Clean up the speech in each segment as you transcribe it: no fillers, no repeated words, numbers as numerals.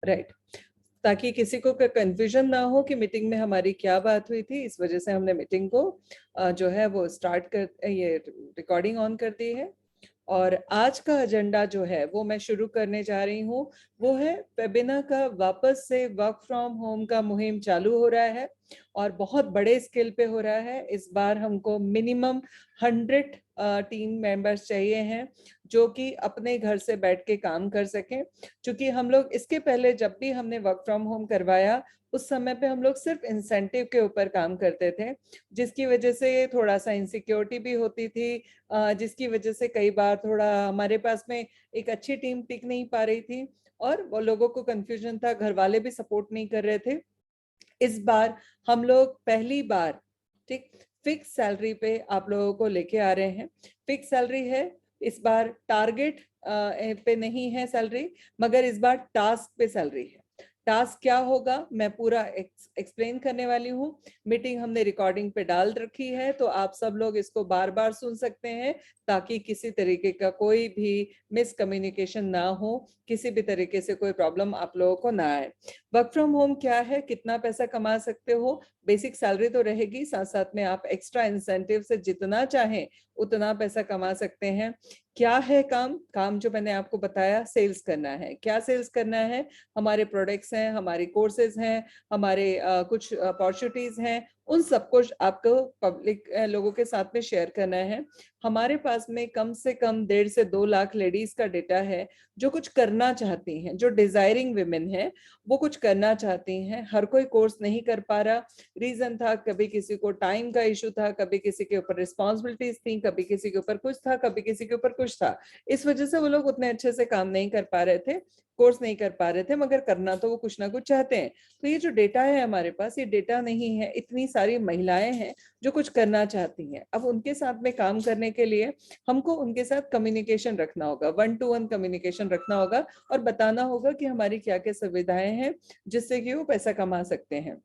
Right, ताकि किसी को कंफ्यूजन ना हो कि मीटिंग में हमारी क्या बात हुई थी। इस वजह से हमने मीटिंग को जो है वो स्टार्ट कर, ये रिकॉर्डिंग ऑन कर दी है। और आज का एजेंडा जो है वो मैं शुरू करने जा रही हूँ, वो है फेबिना का वापस से वर्क फ्रॉम होम का मुहिम चालू हो रहा है और बहुत बड़े स्केल पे हो रहा है। इस बार हमको मिनिमम 100 टीम मेंबर्स चाहिए हैं जो कि अपने घर से बैठ के काम कर सकें। क्योंकि हम लोग इसके पहले जब भी हमने वर्क फ्रॉम होम करवाया उस समय पे हम लोग सिर्फ इंसेंटिव के ऊपर काम करते थे, जिसकी वजह से थोड़ा सा इनसिक्योरिटी भी होती थी, जिसकी वजह से कई बार थोड़ा हमारे पास में एक अच्छी टीम टिक नहीं पा रही थी और वो लोगों को कंफ्यूजन था, घर वाले भी सपोर्ट नहीं कर रहे थे। इस बार हम लोग पहली बार ठीक फिक्स सैलरी पे आप लोगों को लेके आ रहे हैं। फिक्स सैलरी है, इस बार टारगेट पे नहीं है सैलरी, मगर इस बार टास्क पे सैलरी है। टास्क क्या होगा मैं पूरा एक्सप्लेन करने वाली हूँ। मीटिंग हमने रिकॉर्डिंग पे डाल रखी है तो आप सब लोग इसको बार बार सुन सकते हैं ताकि किसी तरीके का कोई भी मिसकम्युनिकेशन ना हो, किसी भी तरीके से कोई प्रॉब्लम आप लोगों को ना आए। वर्क फ्रॉम होम क्या है, कितना पैसा कमा सकते हो, बेसिक सैलरी तो रहेगी, साथ साथ में आप एक्स्ट्रा इंसेंटिव से जितना चाहें उतना पैसा कमा सकते हैं। क्या है काम, काम जो मैंने आपको बताया सेल्स करना है। क्या सेल्स करना है, हमारे प्रोडक्ट्स हैं, हमारे कोर्सेज हैं, हमारे कुछ अपॉर्चुनिटीज हैं, उन सबको आपको पब्लिक लोगों के साथ में शेयर करना है। हमारे पास में कम से कम 1.5 से 2 लाख लेडीज का डेटा है जो कुछ करना चाहती हैं, जो डिजायरिंग विमेन है, वो कुछ करना चाहती हैं। हर कोई कोर्स नहीं कर पा रहा, रीजन था कभी किसी को टाइम का इशू था, कभी किसी के ऊपर रिस्पॉन्सिबिलिटीज थी, कभी किसी के ऊपर कुछ था, कभी किसी के ऊपर कुछ था। इस वजह से वो लोग उतने अच्छे से काम नहीं कर पा रहे थे, कोर्स नहीं कर पा रहे थे, मगर करना तो वो कुछ ना कुछ चाहते हैं। तो ये जो डेटा है हमारे पास, ये डेटा नहीं है, इतनी सारी महिलाएं हैं जो कुछ करना चाहती हैं। अब उनके साथ में काम करने के लिए हमको उनके साथ कम्युनिकेशन रखना होगा, 1-to-1 कम्युनिकेशन रखना होगा और बताना होगा कि हमारी क्या क्या सुविधाएं हैं जिससे कि वो पैसा कमा सकते हैं।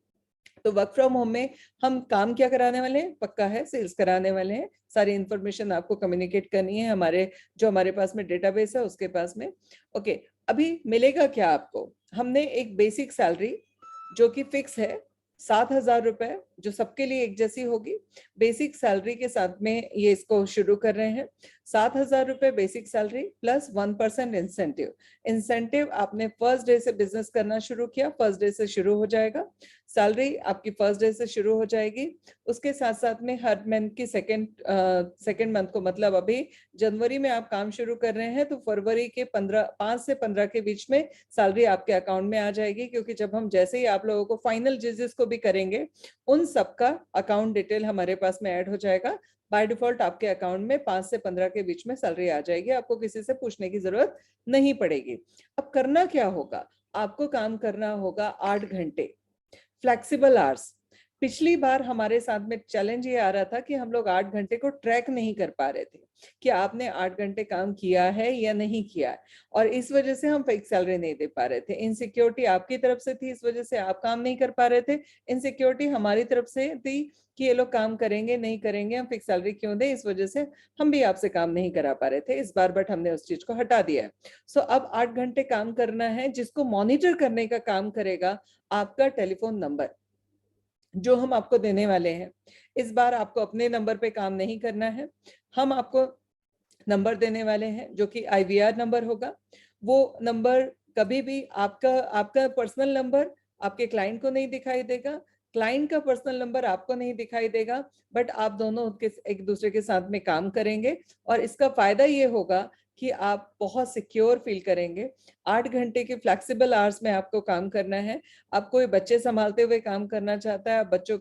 तो वर्क फ्रॉम होम में हम काम क्या कराने वाले हैं, पक्का है सेल्स कराने वाले हैं। सारी इंफॉर्मेशन आपको कम्युनिकेट करनी है हमारे जो हमारे पास में डेटाबेस है उसके पास में। ओके, अभी मिलेगा क्या आपको, हमने एक बेसिक सैलरी जो कि फिक्स है 7,000 रुपए, जो सबके लिए एक जैसी होगी। बेसिक सैलरी के साथ में ये इसको शुरू कर रहे हैं। 7,000 रुपए basic salary plus 1% incentive. Incentive आपने फर्स्ट डे से बिजनेस करना शुरू किया, फर्स्ट डे से शुरू हो जाएगा। सैलरी आपकी फर्स्ट डे से शुरू हो जाएगी। उसके साथ साथ में हर मंथ की सेकेंड मंथ को, मतलब अभी जनवरी में आप काम शुरू कर रहे हैं तो फरवरी के 5 से 15 के बीच में सैलरी आपके अकाउंट में आ जाएगी, क्योंकि जब हम जैसे ही आप लोगों को फाइनल जिसको भी करेंगे उन सबका अकाउंट डिटेल हमारे पास में ऐड हो जाएगा। बाय डिफॉल्ट आपके अकाउंट में 5 से 15 के बीच में सैलरी आ जाएगी, आपको किसी से पूछने की जरूरत नहीं पड़ेगी। अब करना क्या होगा, आपको काम करना होगा 8 घंटे फ्लेक्सिबल आवर्स। पिछली बार हमारे साथ में चैलेंज ये आ रहा था कि हम लोग 8 घंटे को ट्रैक नहीं कर पा रहे थे कि आपने 8 घंटे काम किया है या नहीं किया है, और इस वजह से हम फिक्स सैलरी नहीं दे पा रहे थे। इनसिक्योरिटी आपकी तरफ से थी, इस वजह से आप काम नहीं कर पा रहे थे। इनसिक्योरिटी हमारी तरफ से थी कि ये लोग काम करेंगे नहीं करेंगे, हम फिक्स सैलरी क्यों दें, इस वजह से हम भी आपसे काम नहीं करा पा रहे थे इस बार, बट हमने उस चीज को हटा दिया है। सो अब 8 घंटे काम करना है, जिसको मॉनिटर करने का काम करेगा आपका टेलीफोन नंबर जो हम आपको देने वाले हैं। इस बार आपको अपने नंबर पे काम नहीं करना है, हम आपको नंबर देने वाले हैं जो कि IVR नंबर होगा। वो नंबर कभी भी आपका आपका पर्सनल नंबर आपके क्लाइंट को नहीं दिखाई देगा, क्लाइंट का पर्सनल नंबर आपको नहीं दिखाई देगा, बट आप दोनों एक दूसरे के साथ में काम करेंगे और इसका फायदा ये होगा कि आप बहुत सिक्योर फील करेंगे। 8 घंटे के फ्लेक्सिबल आवर्स में आपको काम करना है। आप कोई बच्चे संभालते हुए काम करना चाहता है, बच्चों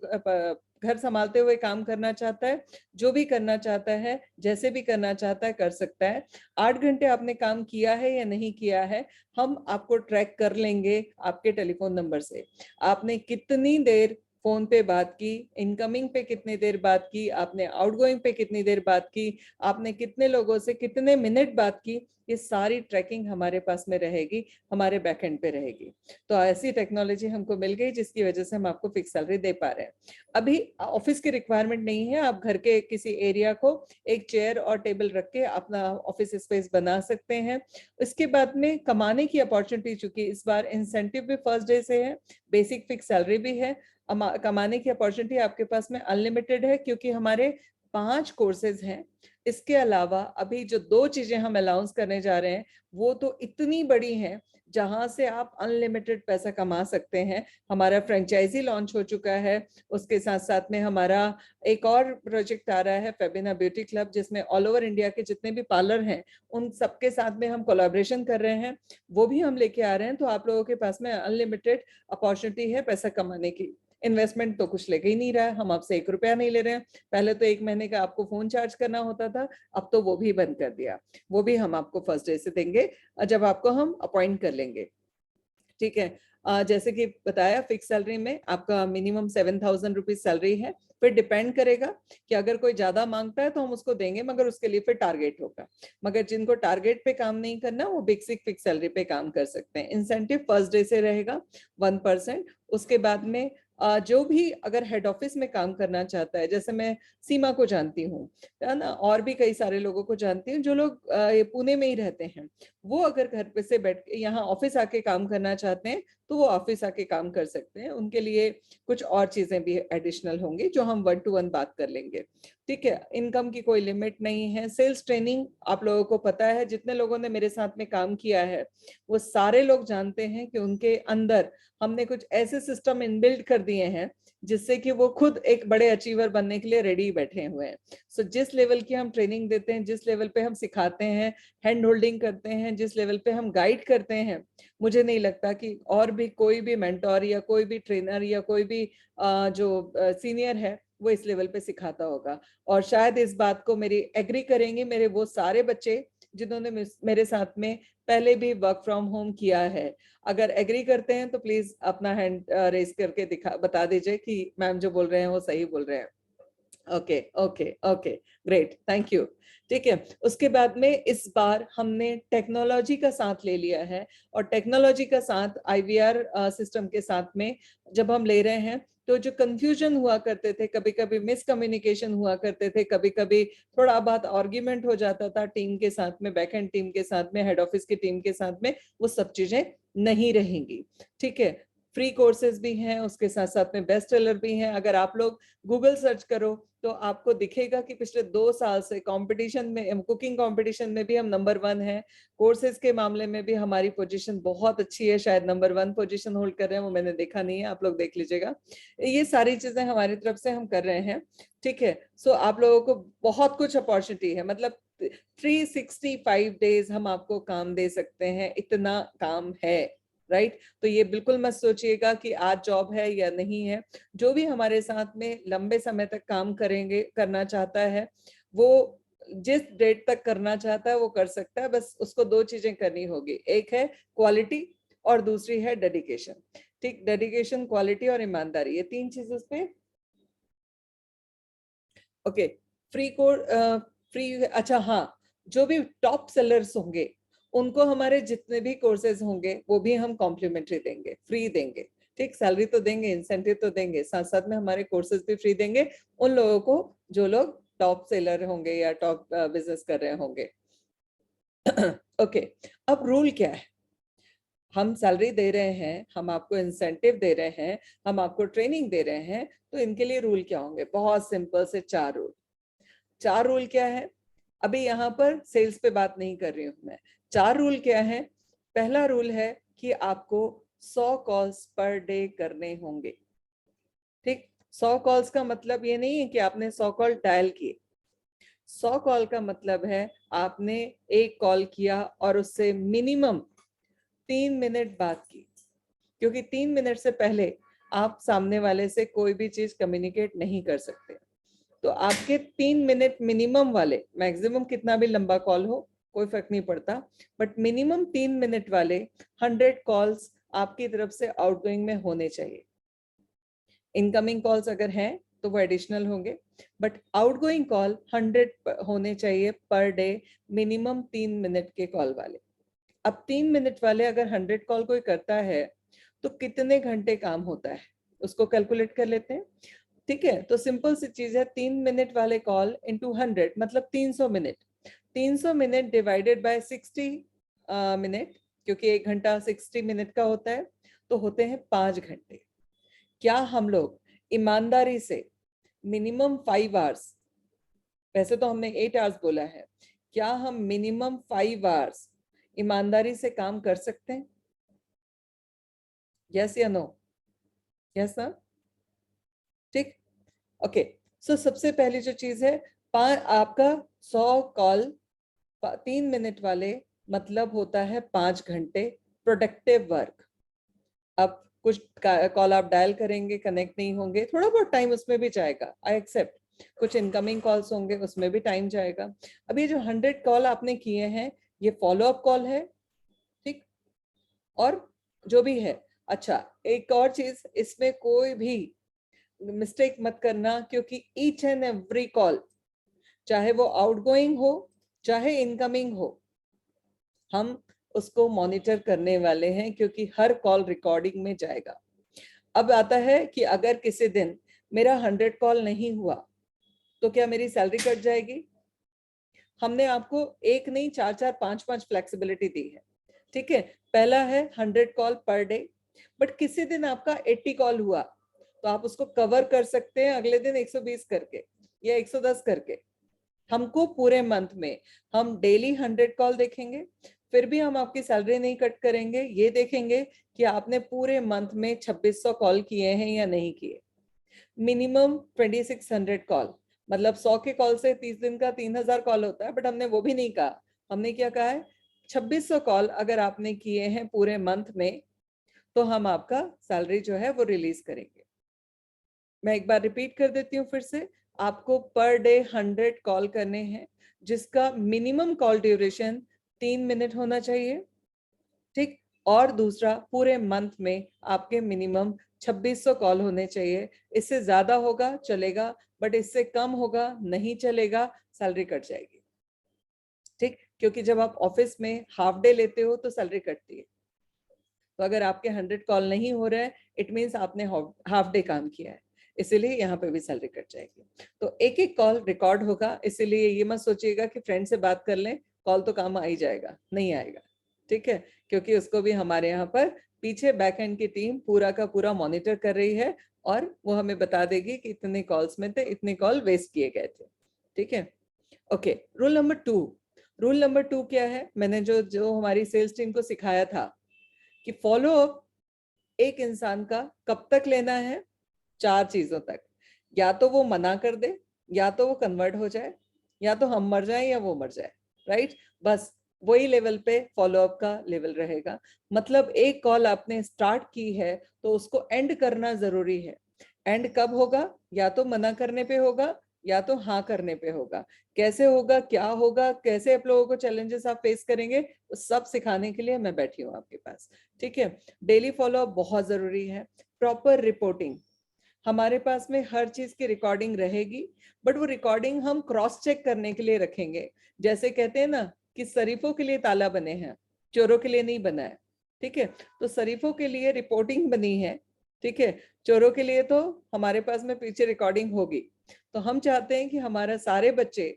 घर संभालते हुए काम करना चाहता है, जो भी करना चाहता है, जैसे भी करना चाहता है कर सकता है। 8 घंटे आपने काम किया है या नहीं किया है, हम आपको ट्रैक कर लेंगे आपके टेलीफोन नंबर से। आपने कितनी देर फोन पे बात की, इनकमिंग पे कितनी देर बात की, आपने आउटगोइंग पे कितनी देर बात की, आपने कितने लोगों से कितने मिनट बात की, ये सारी ट्रैकिंग हमारे पास में रहेगी, हमारे बैकएंड पे रहेगी। तो ऐसी टेक्नोलॉजी हमको मिल गई जिसकी वजह से हम आपको फिक्स सैलरी दे पा रहे हैं। अभी ऑफिस की रिक्वायरमेंट नहीं है, आप घर के किसी एरिया को एक चेयर और टेबल रख के अपना ऑफिस स्पेस बना सकते हैं। इसके बाद में कमाने की अपॉर्चुनिटी, चूंकि इस बार इंसेंटिव भी फर्स्ट डे से है, बेसिक फिक्स सैलरी भी है, कमाने की अपॉर्चुनिटी आपके पास में अनलिमिटेड है, क्योंकि हमारे 5 कोर्सेज हैं। इसके अलावा अभी जो 2 चीजें हम अनाउंस करने जा रहे हैं वो तो इतनी बड़ी हैं जहां से आप अनलिमिटेड पैसा कमा सकते हैं। हमारा फ्रेंचाइजी लॉन्च हो चुका है, उसके साथ साथ में हमारा एक और प्रोजेक्ट आ रहा है फेबिना ब्यूटी क्लब, जिसमें ऑल ओवर इंडिया के जितने भी पार्लर हैं उन सबके साथ में हम कोलैबोरेशन कर रहे हैं, वो भी हम लेके आ रहे हैं। तो आप लोगों के पास में अनलिमिटेड अपॉर्चुनिटी है पैसा कमाने की। इन्वेस्टमेंट तो कुछ लेके ही नहीं रहा है, हम आपसे 1 रुपया नहीं ले रहे हैं। पहले तो 1 महीने का आपको फोन चार्ज करना होता था, अब तो वो भी बंद कर दिया। वो भी हम आपको फर्स्ट डे से देंगे जब आपको हम अपॉइंट कर लेंगे। ठीक है, जैसे कि बताया फिक्स सैलरी में आपका मिनिमम 7,000 रुपीज सैलरी है। फिर डिपेंड करेगा कि अगर कोई ज्यादा मांगता है तो हम उसको देंगे, मगर उसके लिए फिर टारगेट होगा। मगर जिनको टारगेट पे काम नहीं करना वो बेसिक फिक्स सैलरी पे काम कर सकते हैं। इंसेंटिव फर्स्ट डे से रहेगा 1%। उसके बाद में जो भी अगर हेड ऑफिस में काम करना चाहता है, जैसे मैं सीमा को जानती हूँ, है ना, और भी कई सारे लोगों को जानती हूँ जो लोग ये पुणे में ही रहते हैं, वो अगर घर पे से बैठ के यहाँ ऑफिस आके काम करना चाहते हैं तो वो ऑफिस आके काम कर सकते हैं। उनके लिए कुछ और चीजें भी एडिशनल होंगी जो हम 1 to 1 बात कर लेंगे। ठीक है, इनकम की कोई लिमिट नहीं है। सेल्स ट्रेनिंग आप लोगों को पता है, जितने लोगों ने मेरे साथ में काम किया है वो सारे लोग जानते हैं कि उनके अंदर हमने कुछ ऐसे सिस्टम इनबिल्ड कर दिए हैं जिससे कि वो खुद एक बड़े अचीवर बनने के लिए रेडी बैठे हुए हैं। सो जिस लेवल की हम ट्रेनिंग देते हैं, जिस लेवल पे हम सिखाते हैं, हैंड होल्डिंग करते हैं, जिस लेवल पे हम गाइड करते हैं, मुझे नहीं लगता कि और भी कोई भी मेंटोर या कोई भी ट्रेनर या कोई भी जो सीनियर है वो इस लेवल पे सिखाता होगा। और शायद इस बात को मेरी एग्री करेंगे मेरे वो सारे बच्चे जिन्होंने मेरे साथ में पहले भी वर्क फ्रॉम होम किया है। अगर एग्री करते हैं तो प्लीज अपना हैंड रेज करके बता दीजिए कि मैम जो बोल रहे हैं वो सही बोल रहे हैं। Okay okay okay, great, thank you. ठीक है, उसके बाद में इस बार हमने टेक्नोलॉजी का साथ ले लिया है, और टेक्नोलॉजी का साथ आईवीआर सिस्टम के साथ में जब हम ले रहे हैं तो जो कंफ्यूजन हुआ करते थे, कभी कभी मिसकम्युनिकेशन हुआ करते थे, कभी कभी थोड़ा बहुत आर्ग्यूमेंट हो जाता था टीम के साथ में, बैकएंड टीम के साथ में, हेड ऑफिस की टीम के साथ में, वो सब चीजें नहीं रहेंगी। ठीक है, फ्री कोर्सेज भी हैं, उसके साथ साथ में बेस्ट सेलर भी हैं। अगर आप लोग गूगल सर्च करो तो आपको दिखेगा कि पिछले 2 साल से कंपटीशन में, कुकिंग कंपटीशन में भी हम नंबर 1 हैं। कोर्सेज के मामले में भी हमारी पोजीशन बहुत अच्छी है, शायद नंबर 1 पोजीशन होल्ड कर रहे हैं, वो मैंने देखा नहीं है, आप लोग देख लीजिएगा। ये सारी चीजें हमारी तरफ से हम कर रहे हैं। ठीक है, सो आप लोगों को बहुत कुछ अपॉर्चुनिटी है, मतलब 365 डेज हम आपको काम दे सकते हैं, इतना काम है। राइट, तो ये बिल्कुल मत सोचिएगा कि आज जॉब है या नहीं है। जो भी हमारे साथ में लंबे समय तक काम करना चाहता है, वो जिस डेट तक करना चाहता है वो कर सकता है। बस उसको 2 चीजें करनी होगी, एक है क्वालिटी और दूसरी है डेडिकेशन। ठीक, डेडिकेशन, क्वालिटी और ईमानदारी, ये 3 चीजें पे। ओके, फ्री कोड, फ्री, अच्छा हाँ, जो भी टॉप सेलर्स होंगे उनको हमारे जितने भी कोर्सेज होंगे वो भी हम कॉम्प्लीमेंट्री देंगे, फ्री देंगे। ठीक, सैलरी तो देंगे, इंसेंटिव तो देंगे, साथ साथ में हमारे कोर्सेज भी फ्री देंगे उन लोगों को जो लोग टॉप सेलर होंगे या टॉप बिजनेस कर रहे होंगे। ओके, अब रूल क्या है? हम सैलरी दे रहे हैं, हम आपको इंसेंटिव दे रहे हैं, हम आपको ट्रेनिंग दे रहे हैं, तो इनके लिए रूल क्या होंगे? बहुत सिंपल से 4 रूल। 4 रूल क्या है? अभी यहाँ पर सेल्स पे बात नहीं कर रही हूँ मैं। 4 रूल क्या है? पहला रूल है कि आपको 100 कॉल्स पर डे करने होंगे। ठीक, 100 कॉल्स का मतलब ये नहीं है कि आपने 100 कॉल डायल किए। 100 कॉल का मतलब है आपने एक कॉल किया और उससे मिनिमम 3 मिनट बात की, क्योंकि 3 मिनट से पहले आप सामने वाले से कोई भी चीज कम्युनिकेट नहीं कर सकते। तो आपके 3 मिनट मिनिमम वाले, मैक्सिमम कितना भी लंबा कॉल हो कोई फर्क नहीं पड़ता, बट मिनिमम 3 मिनट वाले 100 कॉल्स आपकी तरफ से आउटगोइंग में होने चाहिए। इनकमिंग कॉल्स अगर हैं तो वो एडिशनल होंगे, बट आउटगोइंग कॉल 100 होने चाहिए पर डे, मिनिमम 3 मिनट के कॉल वाले। अब 3 मिनट वाले अगर 100 कॉल कोई करता है तो कितने घंटे काम होता है, उसको कैलकुलेट कर लेते हैं। ठीक है, तो सिंपल सी चीज है, 3 मिनट वाले कॉल इंटू 100 मतलब 300 minute. 300 minute divided by 60 minute, क्योंकि 1 घंटा 60 मिनट का होता है, तो होते हैं 5 घंटे। क्या हम लोग ईमानदारी से मिनिमम 5 आवर्स, वैसे तो हमने 8 आवर्स बोला है, क्या हम मिनिमम 5 आवर्स ईमानदारी से काम कर सकते हैं? यस या नो? Yes sir? ठीक, ओके। सो सबसे पहली जो चीज है, आपका 100 कॉल 3 मिनट वाले मतलब होता है 5 घंटे प्रोडक्टिव वर्क। अब कुछ कॉल आप डायल करेंगे, कनेक्ट नहीं होंगे, थोड़ा बहुत टाइम उसमें भी जाएगा, आई एक्सेप्ट। कुछ इनकमिंग कॉल्स होंगे, उसमें भी टाइम जाएगा। अब ये जो 100 कॉल आपने किए हैं, ये फॉलो अप कॉल है, ठीक, और जो भी है। अच्छा, एक और चीज, इसमें कोई भी मिस्टेक मत करना, क्योंकि ईच एंड एवरी कॉल, चाहे वो आउटगोइंग हो चाहे इनकमिंग हो, हम उसको मॉनिटर करने वाले हैं, क्योंकि हर कॉल रिकॉर्डिंग में जाएगा। अब आता है कि अगर किसी दिन मेरा 100 कॉल नहीं हुआ तो क्या मेरी सैलरी कट जाएगी? हमने आपको एक नहीं 4-4 5-5 फ्लेक्सिबिलिटी दी है, ठीक है। पहला है 100 कॉल पर डे, बट किसी दिन आपका 80 कॉल हुआ तो आप उसको कवर कर सकते हैं अगले दिन 120 करके या 110 करके। हमको पूरे मंथ में हम डेली 100 कॉल देखेंगे, फिर भी हम आपकी सैलरी नहीं कट करेंगे, ये देखेंगे कि आपने पूरे मंथ में 2600 कॉल किए हैं या नहीं किए। मिनिमम 2600 कॉल, मतलब 100 के कॉल से 30 दिन का 3000 कॉल होता है, बट हमने वो भी नहीं कहा। हमने क्या कहा है, 2600 कॉल अगर आपने किए हैं पूरे मंथ में, तो हम आपका सैलरी जो है वो रिलीज करेंगे। मैं एक बार रिपीट कर देती हूँ फिर से, आपको पर डे 100 कॉल करने हैं, जिसका मिनिमम कॉल ड्यूरेशन 3 मिनट होना चाहिए, ठीक। और दूसरा, पूरे मंथ में आपके मिनिमम 2600 कॉल होने चाहिए। इससे ज्यादा होगा चलेगा, बट इससे कम होगा नहीं चलेगा, सैलरी कट जाएगी, ठीक। क्योंकि जब आप ऑफिस में हाफ डे लेते हो तो सैलरी कटती है। तो अगर आपके 100 कॉल नहीं हो रहे हैं, इट मीन्स आपने हाफ डे काम किया है, इसीलिए यहाँ पे भी सैलरी कट जाएगी। तो एक एक कॉल रिकॉर्ड होगा, इसीलिए ये मत सोचिएगा कि फ्रेंड से बात कर लें कॉल तो काम आ ही जाएगा, नहीं आएगा, ठीक है। क्योंकि उसको भी हमारे यहाँ पर पीछे बैक एंड की टीम पूरा का पूरा मॉनिटर कर रही है, और वो हमें बता देगी कि इतने कॉल्स में थे, इतने कॉल वेस्ट किए गए थे, ठीक है। ओके, रूल नंबर 2 क्या है? मैंने जो जो हमारी सेल्स टीम को सिखाया था कि फॉलो अप एक इंसान का कब तक लेना है, 4 चीजों तक। या तो वो मना कर दे, या तो वो कन्वर्ट हो जाए, या तो हम मर जाए या वो मर जाए, राइट। बस वही लेवल पे फॉलो अप का लेवल रहेगा। मतलब एक कॉल आपने स्टार्ट की है तो उसको एंड करना जरूरी है। एंड कब होगा? या तो मना करने पे होगा, या तो हाँ करने पे होगा। कैसे होगा, क्या होगा, कैसे आप लोगों को चैलेंजेस आप फेस करेंगे, सब सिखाने के लिए मैं बैठी हूँ आपके पास, ठीक है। डेली फॉलो अप बहुत जरूरी है। प्रॉपर रिपोर्टिंग, हमारे पास में हर चीज की रिकॉर्डिंग रहेगी, बट वो रिकॉर्डिंग हम क्रॉस चेक करने के लिए रखेंगे। जैसे कहते हैं ना कि शरीफों के लिए ताला बने हैं, चोरों के लिए नहीं बना है, ठीक है। तो शरीफों के लिए रिपोर्टिंग बनी है, ठीक है। चोरों के लिए तो हमारे पास में पीछे रिकॉर्डिंग होगी। तो हम चाहते हैं कि हमारे सारे बच्चे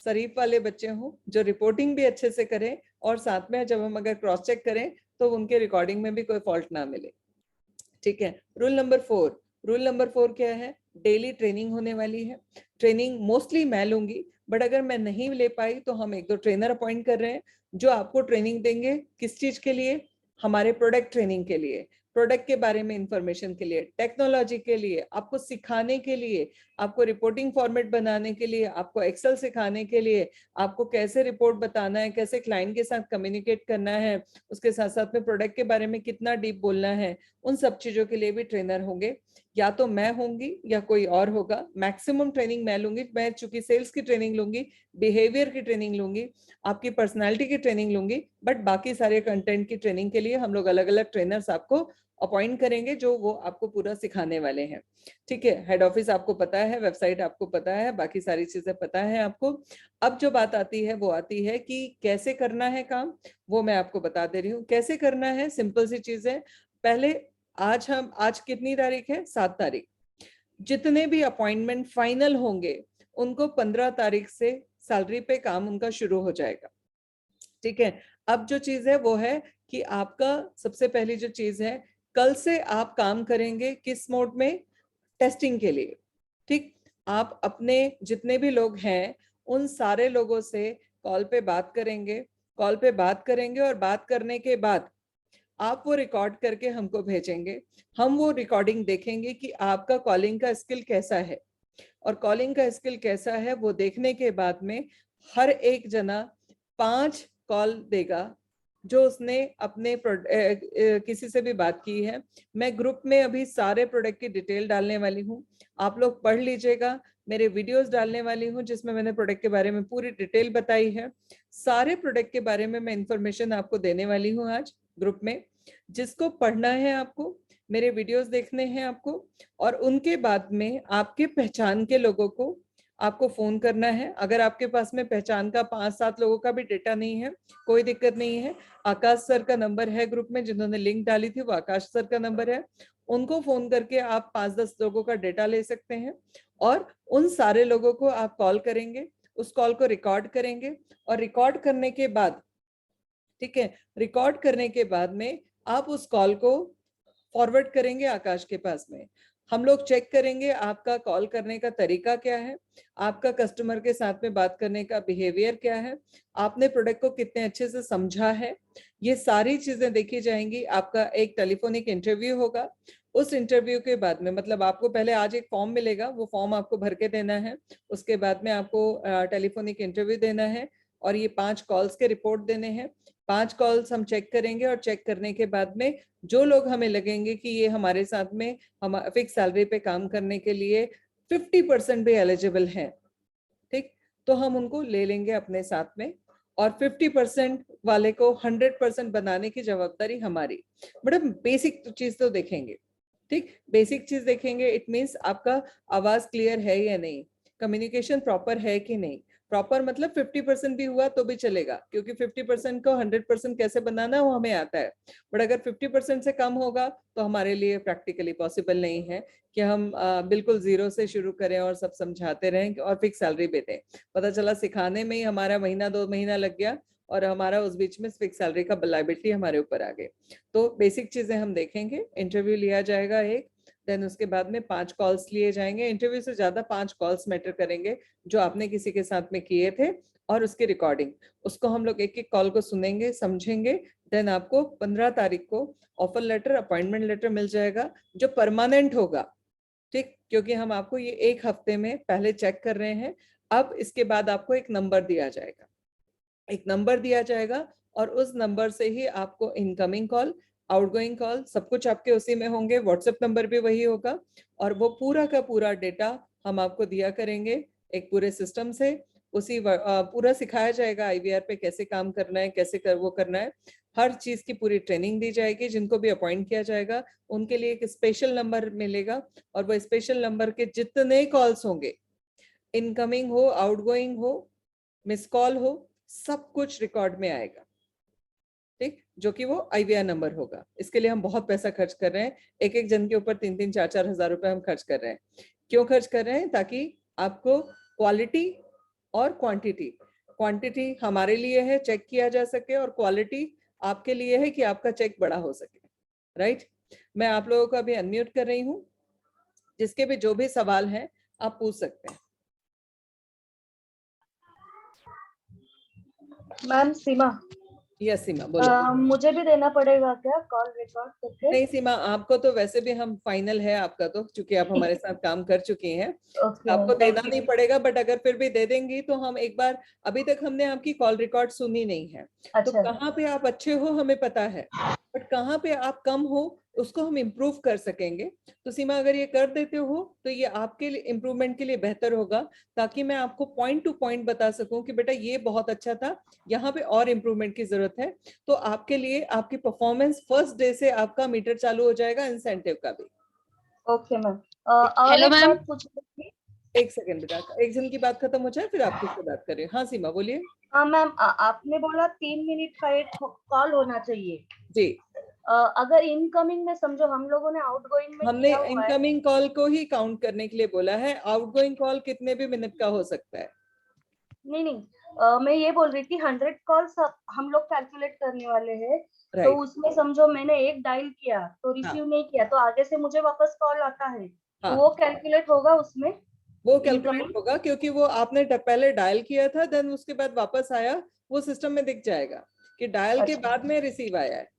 शरीफ वाले बच्चे हों, जो रिपोर्टिंग भी अच्छे से करें, और साथ में जब हम अगर क्रॉस चेक करें तो उनके रिकॉर्डिंग में भी कोई फॉल्ट ना मिले, ठीक है। रूल नंबर 4 क्या है? डेली ट्रेनिंग होने वाली है। ट्रेनिंग मोस्टली मैं लूंगी, बट अगर मैं नहीं ले पाई तो हम 1-2 ट्रेनर अपॉइंट कर रहे हैं, जो आपको ट्रेनिंग देंगे। किस चीज के लिए? हमारे प्रोडक्ट ट्रेनिंग के लिए, प्रोडक्ट के बारे में इंफॉर्मेशन के लिए, टेक्नोलॉजी के लिए, आपको सिखाने के लिए, आपको रिपोर्टिंग फॉर्मेट बनाने के लिए, आपको एक्सेल सिखाने के लिए, आपको कैसे रिपोर्ट बताना है, कैसे क्लाइंट के साथ कम्युनिकेट करना है, उसके साथ साथ में प्रोडक्ट के बारे में कितना डीप बोलना है, उन सब चीजों के लिए भी ट्रेनर होंगे। या तो मैं होंगी या कोई और होगा, मैक्सिमम ट्रेनिंग मैं लूंगी। मैं चूंकि सेल्स की ट्रेनिंग लूंगी, बिहेवियर की ट्रेनिंग लूंगी, आपकी पर्सनालिटी की ट्रेनिंग लूंगी, बट बाकी सारे कंटेंट की ट्रेनिंग के लिए हम लोग अलग अलग ट्रेनर्स आपको अपॉइंट करेंगे, जो वो आपको पूरा सिखाने वाले हैं। ठीक है, हेड ऑफिस आपको पता है, वेबसाइट आपको पता है, बाकी सारी चीजें पता है आपको। अब जो बात आती है वो आती है कि कैसे करना है काम, वो मैं आपको बता दे रही हूँ। कैसे करना है, सिंपल सी चीज है। पहले आज कितनी तारीख है, 7 तारीख। जितने भी अपॉइंटमेंट फाइनल होंगे उनको 15 तारीख से सैलरी पे काम उनका शुरू हो जाएगा। ठीक है, अब जो चीज है वो है कि आपका सबसे पहली जो चीज है, कल से आप काम करेंगे किस मोड में, टेस्टिंग के लिए। ठीक, आप अपने जितने भी लोग हैं उन सारे लोगों से कॉल पे बात करेंगे, कॉल पे बात करेंगे, और बात करने के बाद आप वो रिकॉर्ड करके हमको भेजेंगे। हम वो रिकॉर्डिंग देखेंगे कि आपका कॉलिंग का स्किल कैसा है, और कॉलिंग का स्किल कैसा है वो देखने के बाद में हर एक जना 5 कॉल देगा जो उसने अपने किसी से भी बात की है। मैं ग्रुप में अभी सारे प्रोडक्ट की डिटेल डालने वाली हूँ, आप लोग पढ़ लीजिएगा। मेरे वीडियोस डालने वाली हूँ जिसमें मैंने प्रोडक्ट के बारे में पूरी डिटेल बताई है। सारे प्रोडक्ट के बारे में मैं इंफॉर्मेशन आपको देने वाली हूँ आज ग्रुप में। जिसको पढ़ना है आपको, मेरे वीडियोस देखने हैं आपको, और उनके बाद में आपके पहचान के लोगों को आपको फोन करना है। अगर आपके पास में पहचान का 5-7 लोगों का भी डेटा नहीं है, कोई दिक्कत नहीं है। आकाश सर का नंबर है ग्रुप में, जिन्होंने लिंक डाली थी वो आकाश सर का नंबर है। उनको फोन करके आप 5-10 लोगों का डेटा ले सकते हैं, और उन सारे लोगों को आप कॉल करेंगे, उस कॉल को रिकॉर्ड करेंगे, और रिकॉर्ड करने के बाद, ठीक है, रिकॉर्ड करने के बाद में आप उस कॉल को फॉरवर्ड करेंगे आकाश के पास में। हम लोग चेक करेंगे आपका कॉल करने का तरीका क्या है, आपका कस्टमर के साथ में बात करने का बिहेवियर क्या है, आपने प्रोडक्ट को कितने अच्छे से समझा है, ये सारी चीजें देखी जाएंगी। आपका एक टेलीफोनिक इंटरव्यू होगा। उस इंटरव्यू के बाद में, मतलब आपको पहले आज एक फॉर्म मिलेगा, वो फॉर्म आपको भर के देना है। उसके बाद में आपको टेलीफोनिक इंटरव्यू देना है, और ये 5 कॉल्स के रिपोर्ट देने हैं। 5 कॉल्स हम चेक करेंगे, और चेक करने के बाद में जो लोग हमें लगेंगे कि ये हमारे साथ में हम फिक्स सैलरी पे काम करने के लिए 50% भी एलिजिबल हैं, ठीक, तो हम उनको ले लेंगे अपने साथ में, और 50% वाले को 100% बनाने की जवाबदारी हमारी। मैडम बेसिक चीज तो देखेंगे, ठीक, बेसिक चीज देखेंगे। इट मीन्स आपका आवाज क्लियर है या नहीं, कम्युनिकेशन प्रॉपर है कि नहीं। प्रॉपर मतलब 50% भी हुआ तो भी चलेगा, क्योंकि 50% को 100% कैसे बनाना वो हमें आता है। बट अगर 50% से कम होगा तो हमारे लिए प्रैक्टिकली पॉसिबल नहीं है कि हम बिल्कुल जीरो से शुरू करें और सब समझाते रहें और फिक्स सैलरी भी दें। पता चला सिखाने में ही हमारा महीना 2 महीना लग गया, और हमारा उस बीच में फिक्स सैलरी का लायबिलिटी हमारे ऊपर आ गई। तो बेसिक चीजें हम देखेंगे। इंटरव्यू लिया जाएगा एक, देन उसके बाद में 5 कॉल्स लिए जाएंगे। इंटरव्यू से ज्यादा 5 कॉल्स मैटर करेंगे जो आपने किसी के साथ में किए थे, और उसकी रिकॉर्डिंग, उसको हम लोग एक एक कॉल को सुनेंगे, समझेंगे। देन आपको 15 तारीख को ऑफर लेटर, अपॉइंटमेंट लेटर मिल जाएगा, जो परमानेंट होगा। ठीक, क्योंकि हम आपको ये 1 हफ्ते में पहले चेक कर रहे हैं। अब इसके बाद आपको एक नंबर दिया जाएगा, एक नंबर दिया जाएगा, और उस नंबर से ही आपको इनकमिंग कॉल, आउटगोइंग कॉल, सब कुछ आपके उसी में होंगे। व्हाट्सएप नंबर भी वही होगा, और वो पूरा का पूरा डेटा हम आपको दिया करेंगे एक पूरे सिस्टम से। उसी पूरा सिखाया जाएगा आईवीआर पे कैसे काम करना है, कैसे वो करना है। हर चीज की पूरी ट्रेनिंग दी जाएगी। जिनको भी अपॉइंट किया जाएगा उनके लिए एक स्पेशल नंबर मिलेगा, और वो स्पेशल नंबर के जितने कॉल्स होंगे, इनकमिंग हो, आउटगोइंग हो, मिस कॉल हो, सब कुछ रिकॉर्ड में आएगा। ठीक, जो कि वो आईवीआर नंबर होगा। इसके लिए हम बहुत पैसा खर्च कर रहे हैं, एक एक जन के ऊपर 3-3, 4-4 हजार रुपए हम खर्च कर रहे हैं। क्यों खर्च कर रहे हैं? ताकि आपको क्वालिटी और क्वांटिटी, क्वांटिटी हमारे लिए है चेक किया जा सके, और क्वालिटी आपके लिए है कि आपका चेक बड़ा हो सके। राइट, मैं आप लोगों को अभी अनम्यूट कर रही हूँ, जिसके भी जो भी सवाल हैं आप पूछ सकते हैं। मैम सीमा, यस सीमा बोलो। मुझे भी देना पड़ेगा क्या कॉल रिकॉर्ड करके? नहीं सीमा, आपको तो वैसे भी हम फाइनल है आपका, तो चूंकि आप हमारे साथ काम कर चुकी हैं, ओके मैम, आपको देना थैंक नहीं यू। पड़ेगा। बट अगर फिर भी दे देंगी तो हम एक बार, अभी तक हमने आपकी कॉल रिकॉर्ड सुनी नहीं है, तो अच्छा। कहाँ पे आप अच्छे हो हमें पता है, बट कहाँ पे आप कम हो उसको हम इम्प्रूव कर सकेंगे। तो सीमा अगर ये कर देते हो तो ये आपके लिए इम्प्रूवमेंट के लिए बेहतर होगा, ताकि मैं आपको पॉइंट टू पॉइंट बता सकूं कि बेटा ये बहुत अच्छा था, यहाँ पे और इम्प्रूवमेंट की जरूरत है। तो आपके लिए आपकी परफॉर्मेंस फर्स्ट डे से आपका मीटर चालू हो जाएगा, इंसेंटिव का भी। Okay ma'am. और हेलो एक मैम। बात पूछनी थी। एक सेकंड बेटा, एक जन की बात खत्म हो जाए फिर आप किससे बात करें। हाँ सीमा बोलिए। हाँ मैम, आपने बोला 3 मिनट का एक कॉल होना चाहिए। जी, अगर इनकमिंग में समझो हम लोगों ने आउटगोइंग में हमने किया हुआ है। इनकमिंग कॉल को ही काउंट करने के लिए बोला है, आउटगोइंग कॉल कितने भी मिनट का हो सकता है। नहीं नहीं, मैं ये बोल रही थी 100 कॉल्स हम लोग कैलकुलेट करने वाले हैं। तो राइट। उसमें समझो मैंने एक डायल किया तो हाँ रिसीव नहीं किया, तो आगे से मुझे वापस कॉल आता है, तो हाँ, वो कैलकुलेट होगा उसमें वो कैलकुलेट इनकमिंग। होगा क्योंकि वो आपने पहले डायल किया था, देन उसके बाद वापस आया, वो सिस्टम में दिख जाएगा कि डायल के अच्छा, बाद में रिसीव आया है।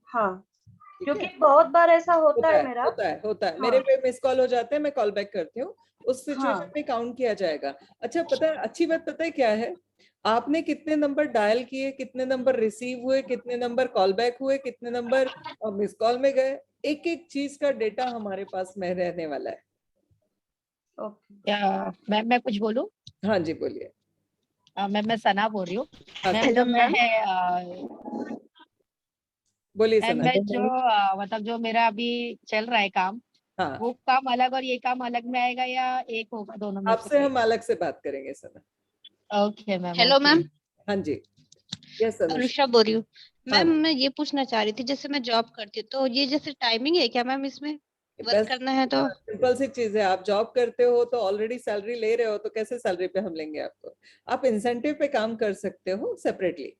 हाँ, ठीक क्योंकि है, बहुत बार ऐसा होता होता है है मेरा। होता है होता है, हाँ मेरे पे मिस कॉल हो जाते हैं, मैं कॉल बैक करती हूँ, उस हाँ। सिचुएशन में काउंट किया जाएगा। अच्छा पता है, अच्छी बात पता है क्या है, आपने कितने नंबर डायल किए, कितने नंबर रिसीव हुए, कितने नंबर कॉल बैक हुए, कितने नंबर मिस कॉल में गए, एक एक चीज का डेटा हमारे पास में रहने वाला है। ओके क्या मैं कुछ बोलूं? हाँ जी बोलिए। मैं सना बोल रही हूँ। हाँ मैम हेलो जो मैं मैम। बोलिए मैम सना। मैं जो मतलब जो मेरा अभी चल रहा है काम, हाँ, वो काम अलग और ये काम अलग में आएगा या एक होगा दोनों में से आपसे कोई? हम अलग से बात करेंगे Sana. Okay ma'am. Hello ma'am, हाँ जी, यस अनुषा। अनुषा बोल रही हूँ। हाँ मैम मैं ये पूछना चाह रही थी, जैसे मैं जॉब करती हूँ तो ये जैसे टाइमिंग है क्या मैम, इसमें वर्क बस करना है तो? सिंपल सी चीज है, आप जॉब करते हो तो ऑलरेडी सैलरी ले रहे हो, तो कैसे सैलरी पे हम लेंगे आपको। आप इंसेंटिव पे काम कर सकते हो सेपरेटली,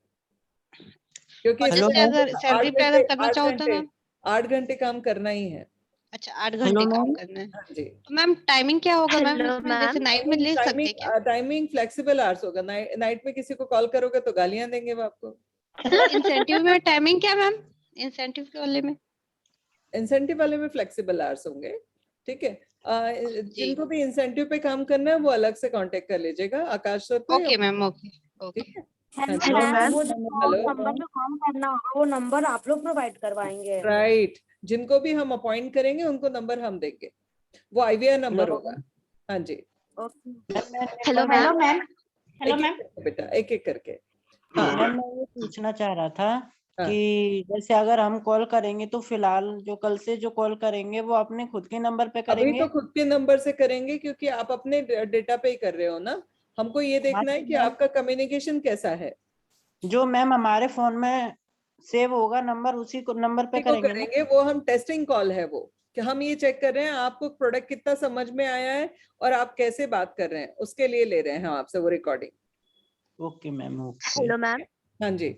क्योंकि और हेलो इसमें जैसे मैम। अगर आठ सैलरी पे घंटे अगर करना आठ चाहो तो घंटे मैम? 8 घंटे काम करना ही है। अच्छा, 8 हेलो घंटे काम मैम। करना है। हाँ जी। तो मैम टाइमिंग क्या होगा मैम हेलो इसमें, जैसे मैम। नाइट में टाइमिंग ले सकते हैं क्या? टाइमिंग टाइमिंग फ्लेक्सिबल आवर्स होगा। नाइट में किसी को कॉल करोगे तो गालियां देंगे वो आपको। तो इंसेंटिव में टाइमिंग क्या मैम, इंसेंटिव के वाले में? इंसेंटिव वाले में फ्लेक्सिबल आवर्स होंगे। ठीक है, जी जिनको भी इंसेंटिव पे काम करना है वो अलग से कांटेक्ट कर लीजिएगा आकाश सर को या। ओके मैम, ओके ठीक ओके। है। हाँ हेलो जी। Hello ma'am, ma'am. वो जो हेलो। नंबर जो कॉल करना होगा वो नंबर आप लोग प्रोवाइड करवाएंगे? राइट, जिनको भी हम अपॉइंट करेंगे उनको नंबर हम देंगे, वो आईवीआर हेलो नंबर होगा। हाँ जी, ओके। मैम, मैं hello Nepal ma'am. Ma'am. Hello एक एक मैम। करके बेटा, एक एक करके। हाँ मैम मैं ये पूछना चाह रहा था हाँ, कि जैसे अगर हम कॉल करेंगे तो फिलहाल जो कल से जो कॉल करेंगे वो अपने खुद के नंबर पे अभी तो करेंगे? खुद के नंबर से करेंगे क्योंकि आप अपने डेटा पे ही कर रहे हो ना। हमको ये हाँ देखना है तो कि मैम, आपका कम्युनिकेशन कैसा है। जो मैम हमारे फोन में सेव होगा नंबर उसी को नंबर पे उसी को करेंगे ना? करेंगे, वो हम टेस्टिंग कॉल है वो, कि हम ये चेक कर रहे हैं आपको प्रोडक्ट कितना समझ में आया है और आप कैसे बात कर रहे हैं, उसके लिए ले रहे हैं हम आपसे वो recording. Okay ma'am, okay. Hello ma'am. हाँ जी।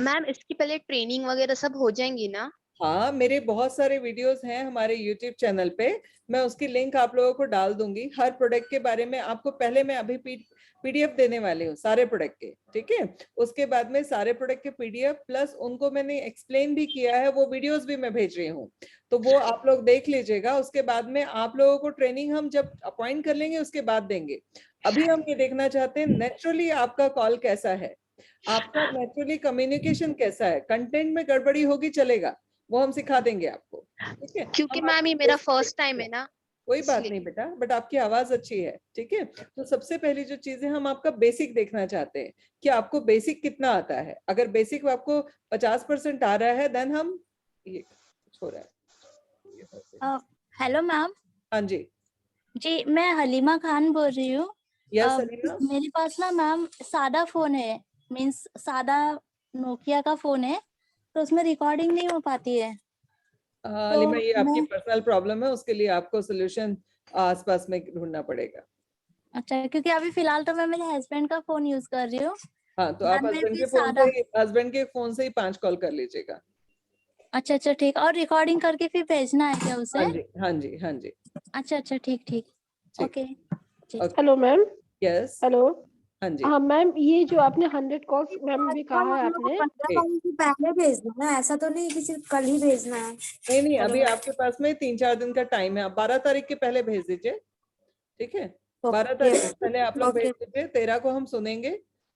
मैम इसकी पहले ट्रेनिंग वगैरह सब हो जाएंगी ना? हाँ, मेरे बहुत सारे वीडियोस हैं हमारे यूट्यूब चैनल पे, मैं उसकी लिंक आप लोगों को डाल दूंगी। हर प्रोडक्ट के बारे में आपको पहले मैं अभी पीडीएफ देने वाली हूँ सारे प्रोडक्ट के। ठीक है, उसके बाद में सारे प्रोडक्ट के पीडीएफ प्लस उनको मैंने एक्सप्लेन भी किया है, वो वीडियोस भी मैं भेज रही हूँ, तो वो आप लोग देख लीजिएगा। उसके बाद में आप लोगों को ट्रेनिंग हम जब अपॉइंट कर लेंगे उसके बाद देंगे। अभी हम ये देखना चाहते हैं नेचुरली आपका कॉल कैसा है, आपका नेचुरली कम्युनिकेशन कैसा है। कंटेंट में गड़बड़ी होगी चलेगा, वो हम सिखा देंगे आपको। ठीक है, क्योंकि हम मैम ये आपको मेरा basic फर्स्ट टाइम सिखाएंगे। है ना, कोई बात नहीं इसलिए। बेटा, बट आपकी आवाज अच्छी है। ठीक है, तो सबसे पहली जो चीज है, हम आपका बेसिक देखना चाहते हैं कि आपको बेसिक कितना आता है। अगर बेसिक आपको 50% आ रहा है, देन हम ये हो रहा है। Hello ma'am. हाँ जी, जी मैं हलीमा खान बोल रही हूँ। यस अ, सलीना। मेरे पास ना मैम सादा फोन है, मीन्स सादा नोकिया का फोन है, तो उसमें रिकॉर्डिंग नहीं हो पाती है। तो हलीमा, ये आपकी मैं पर्सनल प्रॉब्लम है, उसके लिए आपको सोल्यूशन आसपास में ढूंढना पड़ेगा। अच्छा, क्योंकि अभी फिलहाल तो मैं मेरे हस्बैंड का फोन यूज कर रही हूँ। हाँ, तो आप मैम मेरे पास हस्बैंड सादा। के फोन से ही 5 कॉल कर लीजिएगा। अच्छा अच्छा ठीक, और रिकॉर्डिंग करके फिर भेजना है क्या उसे? हाँ जी हाँ जी हाँ जी। अच्छा अच्छा ठीक ठीक। ठीक। Okay. Okay, hello ma'am. Yes. Hello. हाँ जी। हाँ मैम, ये जो आपने 100 कॉल्स मैम भी कहा है हम लोग को आपने। 15 ठीक। तारीख से पहले भेजना है, ऐसा तो नहीं कि सिर्फ कल ही भेजना है? नहीं नहीं, हेलो अभी मैम। आपके पास में 3-4 दिन का टाइम है, आप 12 तारीख के पहले भेज दीजिए। ठीक है, 12 ओके तारीख से पहले आप लोग भेज ओके दीजिए, 13 को हम सुनेंगे।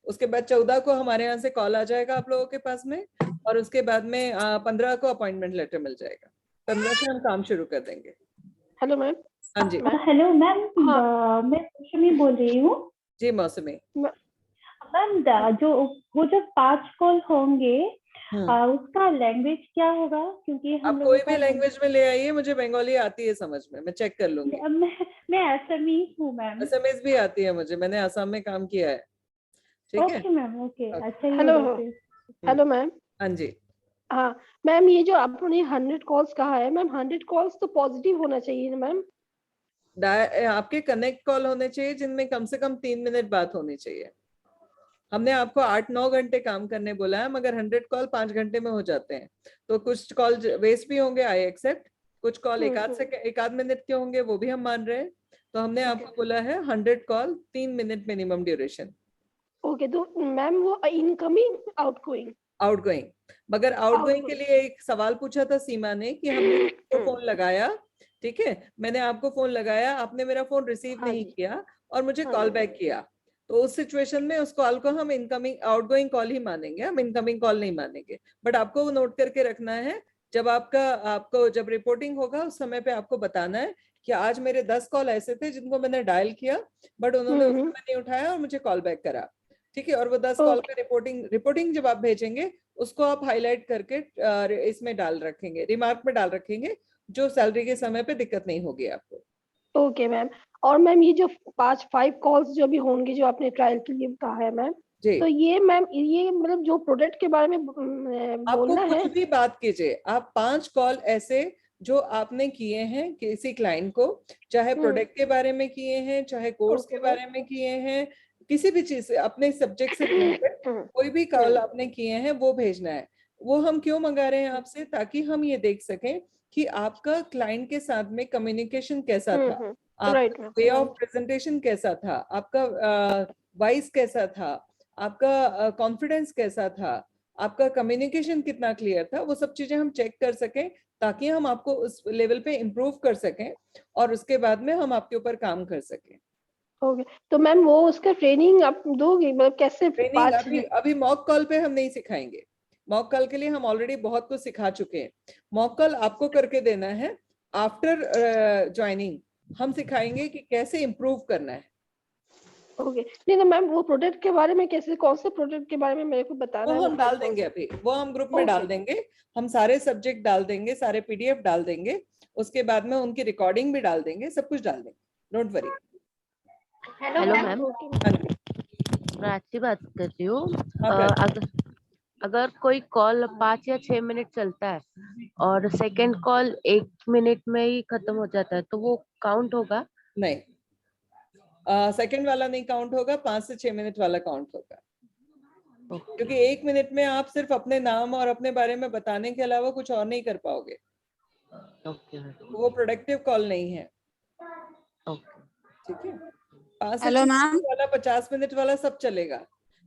उसके बाद 14 को हमारे यहाँ से कॉल आ जाएगा आप लोगों के पास में, और उसके बाद में 15 को अपॉइंटमेंट लेटर मिल जाएगा। 15 से हम काम शुरू कर देंगे। Hello ma'am. हाँ जी। हेलो मैम, हाँ। मैं मौसमी बोल रही हूँ। जी मौसमी। मैम जो 5 कॉल होंगे उसका लैंग्वेज क्या होगा? क्योंकि हम आप कोई भी लैंग्वेज में ले आइए, मुझे बंगाली आती है समझ में, मैं चेक कर लूंगी। मैं असमीज हूँ मैम। असमीज भी आती है मुझे, मैंने असम में काम किया है। ठीक है। ओके मैम, ओके, अच्छा ही हेलो होगा फिर। Hello ma'am. हाँ जी। हाँ मैम, ये जो आपने 100 कॉल्स कहा है मैम, 100 कॉल्स तो पॉजिटिव होना चाहिए ना मैम? आपके कनेक्ट कॉल होने चाहिए जिनमें कम से कम 3 मिनट बात होनी चाहिए। हमने आपको 8-9 घंटे काम करने बोला है, मगर 100 कॉल 5 घंटे में हो जाते हैं, तो कुछ कॉल वेस्ट भी होंगे, आई एक्सेप्ट। कुछ कॉल एक आध मिनट के होंगे, वो भी हम मान रहे हैं। तो हमने आपको बोला है 100 call 3 minute minimum duration. Okay, तो मैम वो इनकमिंग आउटगोइंग? आउटगोइंग। मगर आउटगोइंग के लिए एक सवाल पूछा था सीमा ने कि हमने आपको फोन लगाया, ठीक है, मैंने आपको फोन लगाया, आपने मेरा फोन रिसीव नहीं किया और मुझे कॉल बैक किया, तो उस सिचुएशन में उस कॉल को हम इनकमिंग आउटगोइंग कॉल ही मानेंगे, हम इनकमिंग कॉल नहीं मानेंगे। बट आपको वो नोट करके रखना है, जब आपको जब रिपोर्टिंग होगा उस समय पे आपको बताना है कि आज मेरे 10 कॉल ऐसे थे जिनको मैंने डायल किया बट उन्होंने उस समय नहीं उठाया और मुझे कॉल बैक करा, ठीक है। और वो 10 कॉल पे रिपोर्टिंग जब आप भेजेंगे उसको आप हाईलाइट करके इसमें डाल रखेंगे, रिमार्क में डाल रखेंगे, जो सैलरी के समय पे दिक्कत नहीं होगी आपको। Okay ma'am. और मैम ये जो 5 कॉल्स जो भी होंगे जो आपने ट्रायल के लिए कहा है मैम, तो ये मैम ये मतलब जो प्रोडक्ट के बारे में बोलना है? कुछ भी बात कीजिए आप, 5 कॉल ऐसे जो आपने किए हैं किसी क्लाइंट को, चाहे प्रोडक्ट के बारे में किए हैं, चाहे कोर्स के बारे में किए हैं, किसी भी चीज से अपने सब्जेक्ट से रिलेटेड कोई भी कॉल आपने किए हैं वो भेजना है। वो हम क्यों मंगा रहे हैं आपसे, ताकि हम ये देख सकें कि आपका क्लाइंट के साथ में कम्युनिकेशन कैसा था, आपका वे ऑफ प्रेजेंटेशन कैसा था, आपका वॉइस कैसा था, आपका कॉन्फिडेंस कैसा था, आपका कम्युनिकेशन कितना क्लियर था, वो सब चीजें हम चेक कर सकें ताकि हम आपको उस लेवल पे इम्प्रूव कर सकें और उसके बाद में हम आपके ऊपर काम कर सकें। ओके, तो मैम वो उसका ट्रेनिंग आप दोगे, मतलब कैसे? ट्रेनिंग अभी मॉक कॉल पे हम नहीं सिखाएंगे, मॉक कॉल के लिए हम ऑलरेडी बहुत कुछ सिखा चुके हैं। मॉक कॉल आपको करके देना है, आफ्टर ज्वाइनिंग हम सिखाएंगे कि कैसे इम्प्रूव करना है। ओके, नहीं ना मैम, वो प्रोडक्ट के बारे में कैसे, कौन से प्रोडक्ट के बारे में मेरे को बताना है? वो हम डाल देंगे, अभी वो हम ग्रुप में डाल देंगे, हम सारे सब्जेक्ट डाल देंगे, सारे पीडीएफ डाल देंगे, उसके बाद में उनकी रिकॉर्डिंग भी डाल देंगे, सब कुछ डाल देंगे, डोंट वरी। हेलो मैम, मैं अच्छी बात कर रही हूँ। अगर कोई कॉल 5 या 6 मिनट चलता है और सेकंड कॉल 1 मिनट में ही खत्म हो जाता है तो वो काउंट होगा? नहीं, सेकंड वाला नहीं काउंट होगा, 5 से 6 मिनट वाला काउंट होगा, क्योंकि 1 मिनट में आप सिर्फ अपने नाम और अपने बारे में बताने के अलावा कुछ और नहीं कर पाओगे। वो प्रोडक्टिव कॉल नहीं है, ठीक है। 5 से 6 मिनट वाला, 50 मिनट वाला सब चलेगा,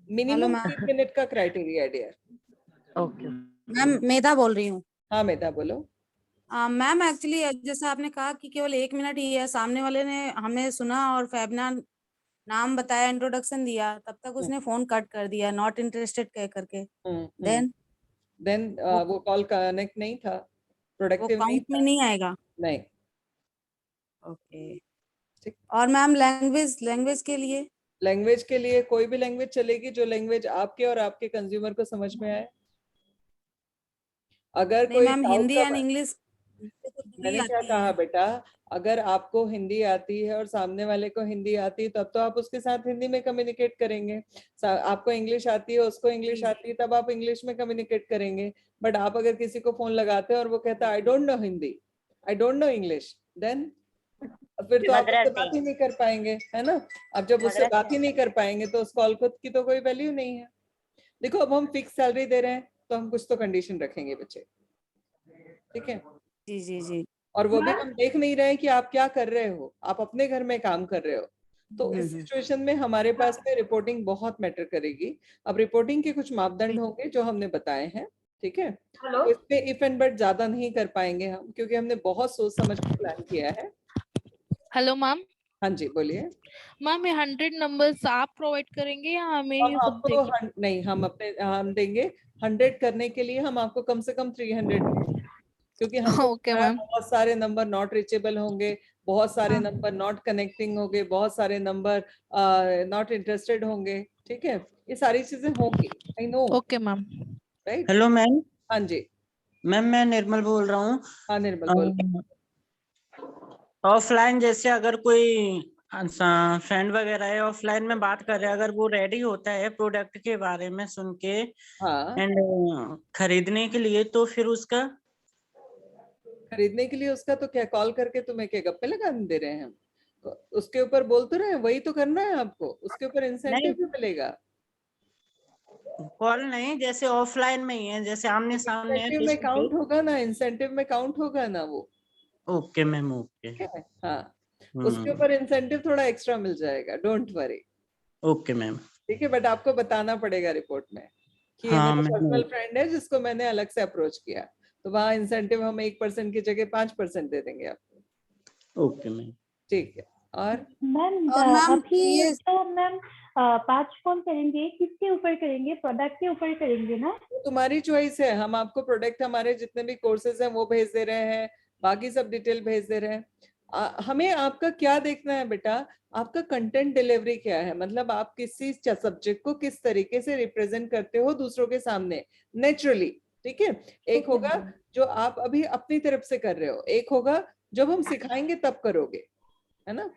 मिनिमम 3 मिनट का क्राइटेरिया है डियर। ओके मैम, मेधा बोल रही हूँ। हाँ मेधा बोलो। मैम एक्चुअली जैसा आपने कहा कि केवल 1 मिनट ही है, सामने वाले ने हमें सुना और फैबना नाम बताया, इंट्रोडक्शन दिया, तब तक उसने फोन कट कर दिया, नॉट इंटरेस्टेड कह करके। देन वो कॉल कनेक्ट नहीं था, प्रोडक्टिव काउंट में नहीं आएगा? नहीं। ओके। और मैम लैंग्वेज के लिए कोई भी लैंग्वेज चलेगी, जो लैंग्वेज आपके और आपके कंज्यूमर को समझ में आए। अगर कोई मैम हिंदी एंड इंग्लिश, मैंने क्या कहा बेटा, अगर आपको हिंदी आती है और सामने वाले को हिंदी आती है तब तो आप उसके साथ हिंदी में कम्युनिकेट करेंगे, आपको इंग्लिश आती है उसको इंग्लिश आती है तब आप इंग्लिश में कम्युनिकेट करेंगे। बट आप अगर किसी को फोन लगाते हैं और वो कहता है I don't know Hindi, I don't know English, then फिर तो आप उससे बात ही नहीं कर पाएंगे, है ना। अब जब उससे बात ही नहीं कर पाएंगे तो उस कॉल की तो कोई वैल्यू नहीं है। देखो अब हम फिक्स सैलरी दे रहे हैं तो हम कुछ तो कंडीशन रखेंगे बच्चे, ठीक है। जी। और वो भी हम देख नहीं रहे हैं कि आप क्या कर रहे हो, आप अपने घर में काम कर रहे हो, तो इस सिचुएशन में हमारे पास में रिपोर्टिंग बहुत मैटर करेगी। अब रिपोर्टिंग के कुछ मापदंड होंगे जो हमने बताए हैं, ठीक है। तो इसमें इफ एंड बट ज्यादा नहीं कर पाएंगे हम, क्योंकि हमने बहुत सोच समझ कर प्लान किया है। Hello ma'am. हाँ जी बोलिए। मैम ये 100 नंबर्स आप प्रोवाइड करेंगे या हमें हम ये सब आपको देखना? नहीं, हम देंगे 100 करने के लिए हम आपको कम से कम 300 देंगे, क्योंकि हमको ओके पता है मैम। बहुत सारे नंबर नॉट रीचेबल होंगे, बहुत सारे नंबर नॉट कनेक्टिंग होंगे, बहुत सारे नंबर नॉट इंटरेस्टेड होंगे, ठीक है, ये सारी चीजें होंगी, I know. Okay ma'am. Right. Hello ma'am. हाँ जी। मैम मैं निर्मल बोल रहा हूँ। हाँ निर्मल बोल। ऑफलाइन जैसे अगर कोई फ्रेंड वगैरह है, ऑफलाइन में बात कर रहे हैं, अगर वो रेडी होता है प्रोडक्ट के बारे में सुन के एंड खरीदने के लिए, तो फिर उसका खरीदने के लिए उसका तो क्या कॉल करके तुम्हें क्या गप्पे लगाने दे रहे हैं हम? उसके ऊपर बोल तो रहे हैं, वही तो करना है आपको, उसके ऊपर इंसेंटिव भी मिलेगा। कॉल नहीं, जैसे ऑफलाइन में ही है, जैसे आमने सामने है। इंसेंटिव में काउंट होगा ना, इंसेंटिव में काउंट होगा ना वो। Okay ma'am, okay. हाँ, उसके ऊपर इंसेंटिव थोड़ा एक्स्ट्रा मिल जाएगा, डोंट वरी। Okay ma'am. ठीक है, बट आपको बताना पड़ेगा रिपोर्ट में कि ये हाँ, मेरा मैं पर्सनल फ्रेंड है जिसको मैंने अलग से अप्रोच किया, तो वहाँ इंसेंटिव हम 1% की जगह 5% दे देंगे आपको। Okay ma'am. ठीक है। और मैम अभी ये तो मैम 5 कॉल करेंगे, किसके ऊपर करेंगे? प्रोडक्ट के ऊपर करेंगे ना? तुम्हारी चॉइस है, हम आपको प्रोडक्ट, हमारे जितने भी कोर्सेज हैं वो भेज दे रहे हैं, बाकी सब डिटेल भेज दे रहे हैं। हमें आपका क्या देखना है बेटा, आपका कंटेंट डिलीवरी क्या है, मतलब आप किसी सब्जेक्ट को किस तरीके से रिप्रेजेंट करते हो दूसरों के सामने नेचुरली। ठीक है, एक होगा जो आप अभी अपनी तरफ से कर रहे हो, एक होगा जब हम सिखाएंगे तब करोगे, है ना।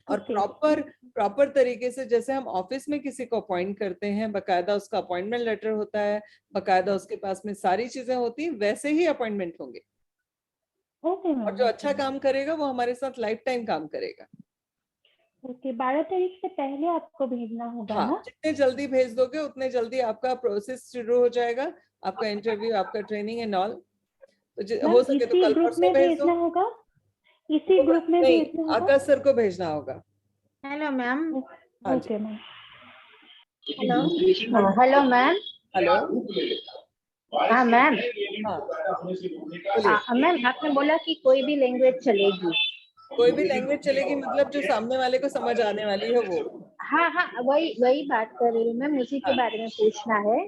और प्रॉपर तरीके से, जैसे हम ऑफिस में किसी को अपॉइंट करते हैं, बकायदा उसका अपॉइंटमेंट लेटर होता है, बकायदा उसके पास में सारी चीजें होती हैं, वैसे ही अपॉइंटमेंट होंगे। और जो अच्छा काम करेगा वो हमारे साथ लाइफ टाइम काम करेगा। ओके, 12 तारीख से पहले आपको भेजना होगा हाँ, ना? जितने जल्दी भेज दोगे उतने जल्दी आपका प्रोसेस शुरू हो जाएगा, आपका इंटरव्यू, आपका ट्रेनिंग एंड ऑल। तो हो सके तो कल परसों भेज दो। होगा, इसी ग्रुप में नहीं, भेजना होगा। आकाश सर को भेजना होगा। Hello ma'am. Okay ma'am. Hello ma'am. Hello. हाँ मैम। हाँ मैम आपने बोला कि कोई भी लैंग्वेज चलेगी। कोई भी लैंग्वेज चलेगी, मतलब जो सामने वाले को समझ आने वाली है वो। हाँ हाँ, वही बात कर रही हूँ मैम, उसी के बारे में पूछना है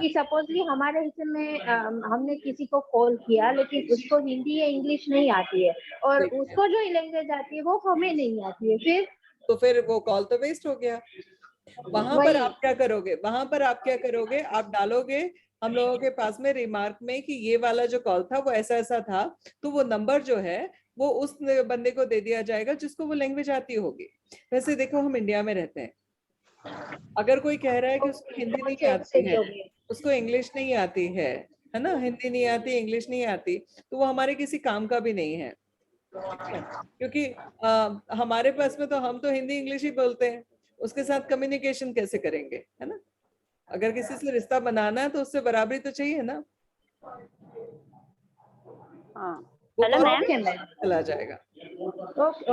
कि सपोजली हमारे हिस्से में हमने किसी को कॉल किया, लेकिन उसको हिंदी या इंग्लिश नहीं आती है, और उसको जो लैंग्वेज आती है वो हमें नहीं आती है, फिर वो कॉल तो वेस्ट हो गया। वहां पर आप क्या करोगे, आप डालोगे हम लोगों के पास में रिमार्क में कि ये वाला जो कॉल था वो ऐसा ऐसा था, तो वो नंबर जो है वो उस बंदे को दे दिया जाएगा जिसको वो लैंग्वेज आती होगी। वैसे देखो, हम इंडिया में रहते हैं, अगर कोई कह रहा है कि उसको हिंदी नहीं आती है, उसको इंग्लिश नहीं आती है ना, हिंदी नहीं आती, इंग्लिश नहीं आती, तो वो हमारे किसी काम का भी नहीं है, क्योंकि हमारे पास में तो हम तो हिंदी इंग्लिश ही बोलते हैं, उसके साथ कम्युनिकेशन कैसे करेंगे, है ना। अगर किसी से रिश्ता बनाना है तो उससे बराबरी तो चाहिए ना। Hello ma'am. चला जाएगा।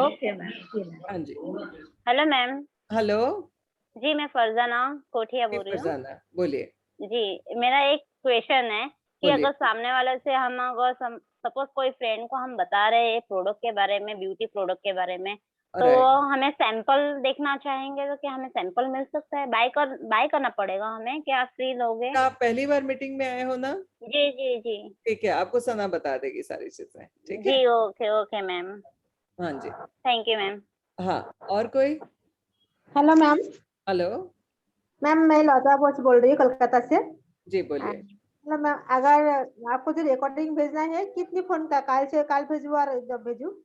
Okay ma'am. हाँ जी। Hello ma'am. हेलो जी, मैं फरजाना कोठिया बोल रही हूँ। फरजाना बोलिए। जी, मेरा एक क्वेश्चन है कि अगर सामने वाले से हम अगर सपोज कोई फ्रेंड को हम बता रहे हैं प्रोडक्ट के बारे में, ब्यूटी प्रोडक्ट के बारे में, तो हमें सैंपल देखना चाहेंगे, तो क्या हमें सैंपल मिल सकता है? बाय करना पड़ेगा हमें, क्या आप फ्री लोगे? आप पहली बार मीटिंग में आए हो ना? जी जी जी। ठीक है, आपको सना बता देगी सारी चीजें। ठीक है जी, ओके मैम। हाँ जी, थैंक यू मैम। हाँ, और कोई? Hello ma'am. हेलो मैम, मैं लता बोस बोल रही हूँ कलकत्ता से। जी बोलिए। हेलो मैम, अगर आपको जो रिकॉर्डिंग भेजना है, कितनी फोन का काल भेजू और जब भेजू?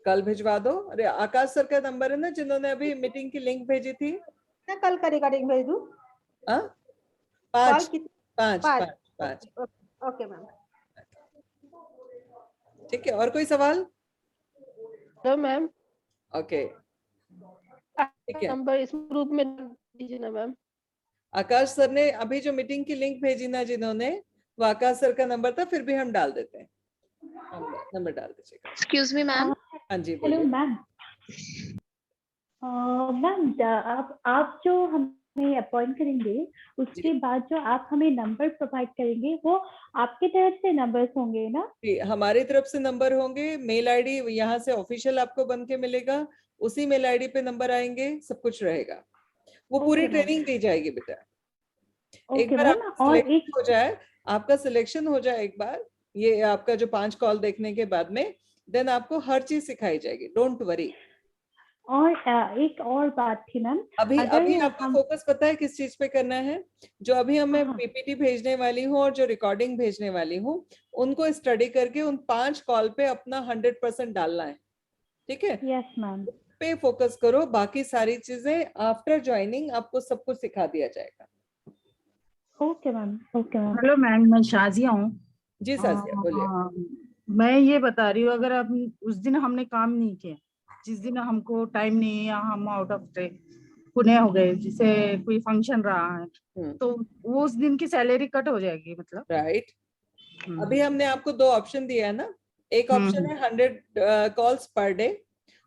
कल भिजवा दो। अरे आकाश सर का नंबर है ना, जिन्होंने अभी मीटिंग की लिंक भेजी थी। मैं कल का रिकॉर्डिंग भेज दूं? 5। Okay ma'am. ठीक है, और कोई सवाल? Hello ma'am. ओके, ठीक है, नंबर इस ग्रुप में दीजिए ना मैम। आकाश सर ने अभी जो मीटिंग की लिंक भेजी ना जिन्होंने, वो आकाश सर का नंबर था, फिर भी हम डाल देते हैं, नंबर डाल दीजिएगा। Excuse me ma'am. हाँ जी हेलो बोलिए। मैम। मैम आप जो हम हमें अपॉइंट करेंगे उसके बाद जो आप हमें नंबर प्रोवाइड करेंगे वो आपके तरफ से नंबर्स होंगे ना? हमारी तरफ से नंबर होंगे, मेल आईडी यहाँ से ऑफिशियल आपको बन के मिलेगा, उसी मेल आईडी पे नंबर आएंगे, सब कुछ रहेगा। वो पूरी ट्रेनिंग दी जाएगी बेटा। एक बार हो जाए, आपका सिलेक्शन हो जाए एक बार, ये आपका जो 5 कॉल देखने के बाद में, देन आपको हर चीज सिखाई जाएगी, डोंट वरी। और एक और बात थी मैम, अभी आपको फोकस पता है किस चीज पे करना है? जो अभी हमें पीपीटी भेजने वाली हूँ और जो रिकॉर्डिंग भेजने वाली हूँ, उनको स्टडी करके उन 5 कॉल पे अपना 100% डालना है, ठीक है? Yes ma'am. पे फोकस करो, बाकी सारी चीजें आफ्टर ज्वाइनिंग आपको सब कुछ सिखा दिया जाएगा। Okay ma'am, okay ma'am. Hello ma'am, मैं शाजिया हूँ। जी शाजिया बोलिए। मैं ये बता रही हूँ, अगर आप उस दिन हमने काम नहीं किया, जिस दिन हमको टाइम नहीं है या हम आउट ऑफ पुणे हो गए, जिसे कोई फंक्शन रहा है, तो वो उस दिन की सैलरी कट हो जाएगी मतलब? राइट। अभी हमने आपको 2 ऑप्शन दिया है ना, एक ऑप्शन है 100 कॉल्स पर डे,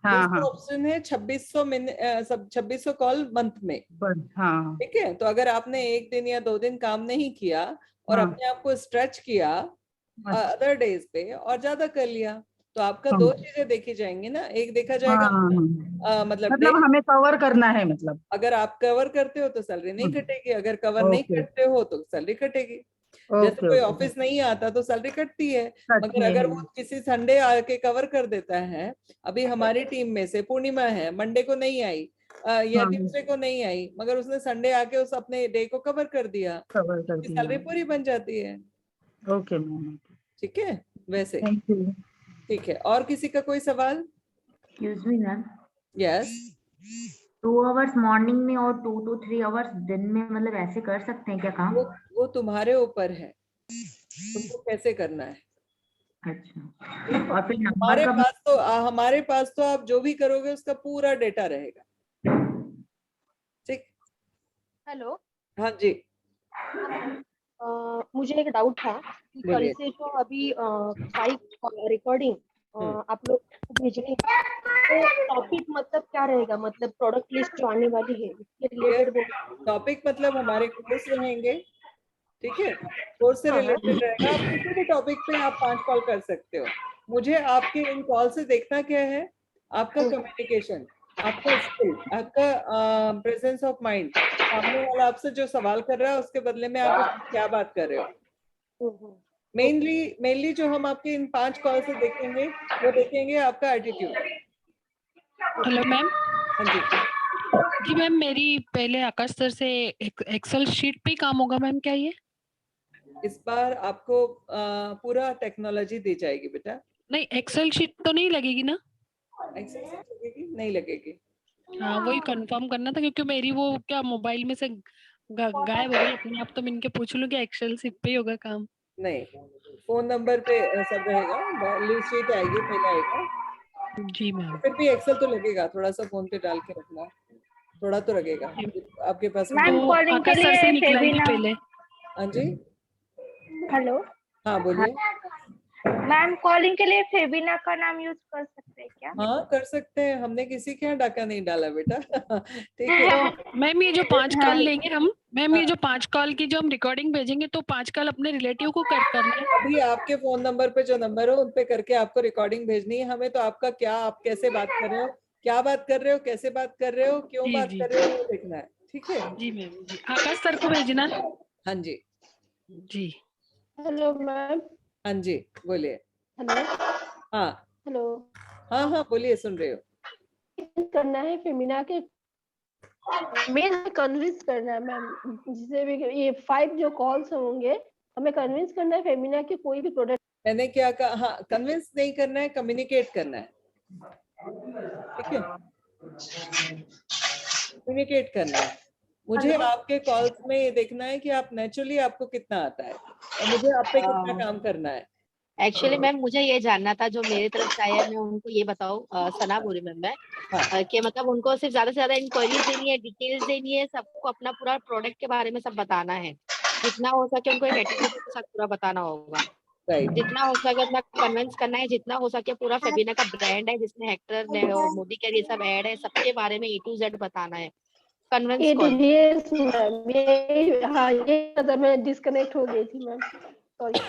दूसरा ऑप्शन है 2600 कॉल मंथ में। ठीक है, तो अगर आपने 1 दिन या 2 दिन काम नहीं किया और अपने आप को स्ट्रेच किया अदर डेज पे और ज्यादा कर लिया, तो आपका 2 चीजें देखी जाएंगी ना। एक देखा जाएगा मतलब हमें कवर करना है, मतलब अगर आप कवर करते हो तो सैलरी नहीं कटेगी, अगर कवर नहीं करते हो तो सैलरी कटेगी। जैसे कोई ऑफिस नहीं आता तो सैलरी कटती है, मगर अगर वो किसी संडे आके कवर कर देता है, अभी हमारी टीम में से पूर्णिमा है, मंडे को नहीं आई या ट्यूसडे को नहीं आई, मगर उसने संडे आके उस अपने डे को कवर कर दिया, सैलरी पूरी बन जाती है। ओके मैम, ठीक है वैसे। ठीक है, और किसी का कोई सवाल? Excuse me ma'am. Yes. 2 hours morning में और 2 to 3 आवर्स दिन में, मतलब ऐसे कर सकते हैं क्या काम? वो तुम्हारे ऊपर है, तुमको कैसे करना है। अच्छा। और फिर हमारे पास तो आप जो भी करोगे उसका पूरा डेटा रहेगा। ठीक। हेलो। हाँ जी। मुझे एक डाउट था कि कल से जो अभी 5 रिकॉर्डिंग आप लोग भेजने, तो टॉपिक मतलब क्या रहेगा? मतलब प्रोडक्ट लिस्ट जो आने वाली है इसके रिलेटेड टॉपिक, मतलब हमारे कोर्स रहेंगे, ठीक है? कोर्स से रिलेटेड रहेगा। आप किसी भी टॉपिक पे आप 5 कॉल कर सकते हो। मुझे आपके इन कॉल से देखना क्या है, आपका कम्युनिकेशन, आपका स्किल, आपका प्रेजेंस ऑफ माइंड। सामने वाला आपसे जो सवाल कर रहा है उसके बदले में आप उससे क्या बात कर रहे हो। मेनली जो हम आपके इन 5 कॉल से देखेंगे, वो देखेंगे आपका एटीट्यूड। Hello ma'am. हाँ जी। जी मैम, मेरी पहले आकाश सर से एक्सेल शीट पे काम होगा मैम, क्या ये? इस बार आपको पूरा टेक्नोलॉजी दी जाएगी बेटा। नहीं, एक्सेल शीट तो नहीं लगेगी ना? एक्सेल शीट लगेगी? नहीं लगेगी। हाँ, वही कंफर्म करना था, क्योंकि मेरी वो क्या मोबाइल में से गायब हो गई अपने आप, तो मैं इनके पूछ लूं कि एक्सेल शीट पे ही होगा काम। नहीं, फोन नंबर पे सब रहेगा, लिस्ट शीट आएगी, मेल आएगा। जी मैम। फिर भी एक्सेल तो लगेगा, थोड़ा सा फोन पे डाल के रखना, थोड़ा तो लगेगा आपके पास। मैम कॉलिंग के लिए फेबिना। हाँ जी। हेलो। हाँ बोलिए। मैम कॉलिंग के लिए फेबिना का नाम यूज कर सकते हैं क्या? हाँ कर सकते हैं, हमने किसी के यहाँ डाका नहीं डाला बेटा। ठीक है। तो मैम ये जो 5 कॉल लेंगे हम, मैम ये जो 5 कॉल की जो हम रिकॉर्डिंग भेजेंगे, तो 5 कॉल अपने रिलेटिव को करना है? अभी आपके फोन नंबर पे जो नंबर हो उन पे करके आपको रिकॉर्डिंग भेजनी है हमें। तो आपका क्या, आप कैसे बात कर रहे हो, क्या बात कर रहे हो, कैसे बात कर रहे हो, क्यों बात कर रहे हो, वो देखना है। ठीक है जी मैम। जी, आकाश सर को भेजना। हाँ जी। जी। Hello ma'am. हाँ जी बोलिए। हेलो। हाँ हेलो। हाँ हाँ बोलिए, सुन रहे हो। करना है फेमिना के, हमें कन्विंस करना है मैम, जिसे भी ये 5 जो कॉल्स होंगे हमें कन्विंस करना है फेमिना के कोई भी प्रोडक्ट। मैंने क्या कहा? हाँ, कन्विंस नहीं करना है, कम्युनिकेट करना है। ठीक है, कम्युनिकेट करना है। मुझे आपके कॉल्स में ये देखना है कि आप नेचुरली आपको कितना आता है और मुझे आप पे कितना काम करना है। एक्चुअली मैम मुझे ये जानना था, जो मेरे तरफ से आया है, मैं उनको ये बताऊं, सना बोली मैम मैं, कि मतलब उनको सिर्फ ज्यादा से ज्यादा इंक्वायरीज देनी है, डिटेल्स देनी है, सबको अपना पूरा प्रोडक्ट के बारे में सब बताना है, जितना हो सके उनको एक एटीट्यूड के साथ पूरा बताना होगा, जितना हो सके उतना कन्विंस करना है, जितना हो सके पूरा फेबिना का ब्रांड है जिसमें हेक्टर ने और मोदी केयर ये सब ऐड है, सबके बारे में A to Z बताना है, कन्वेंस कॉल। यस मैम, ये हाँ ये मतलब मैं डिस्कनेक्ट हो गई थी मैम, सॉरी।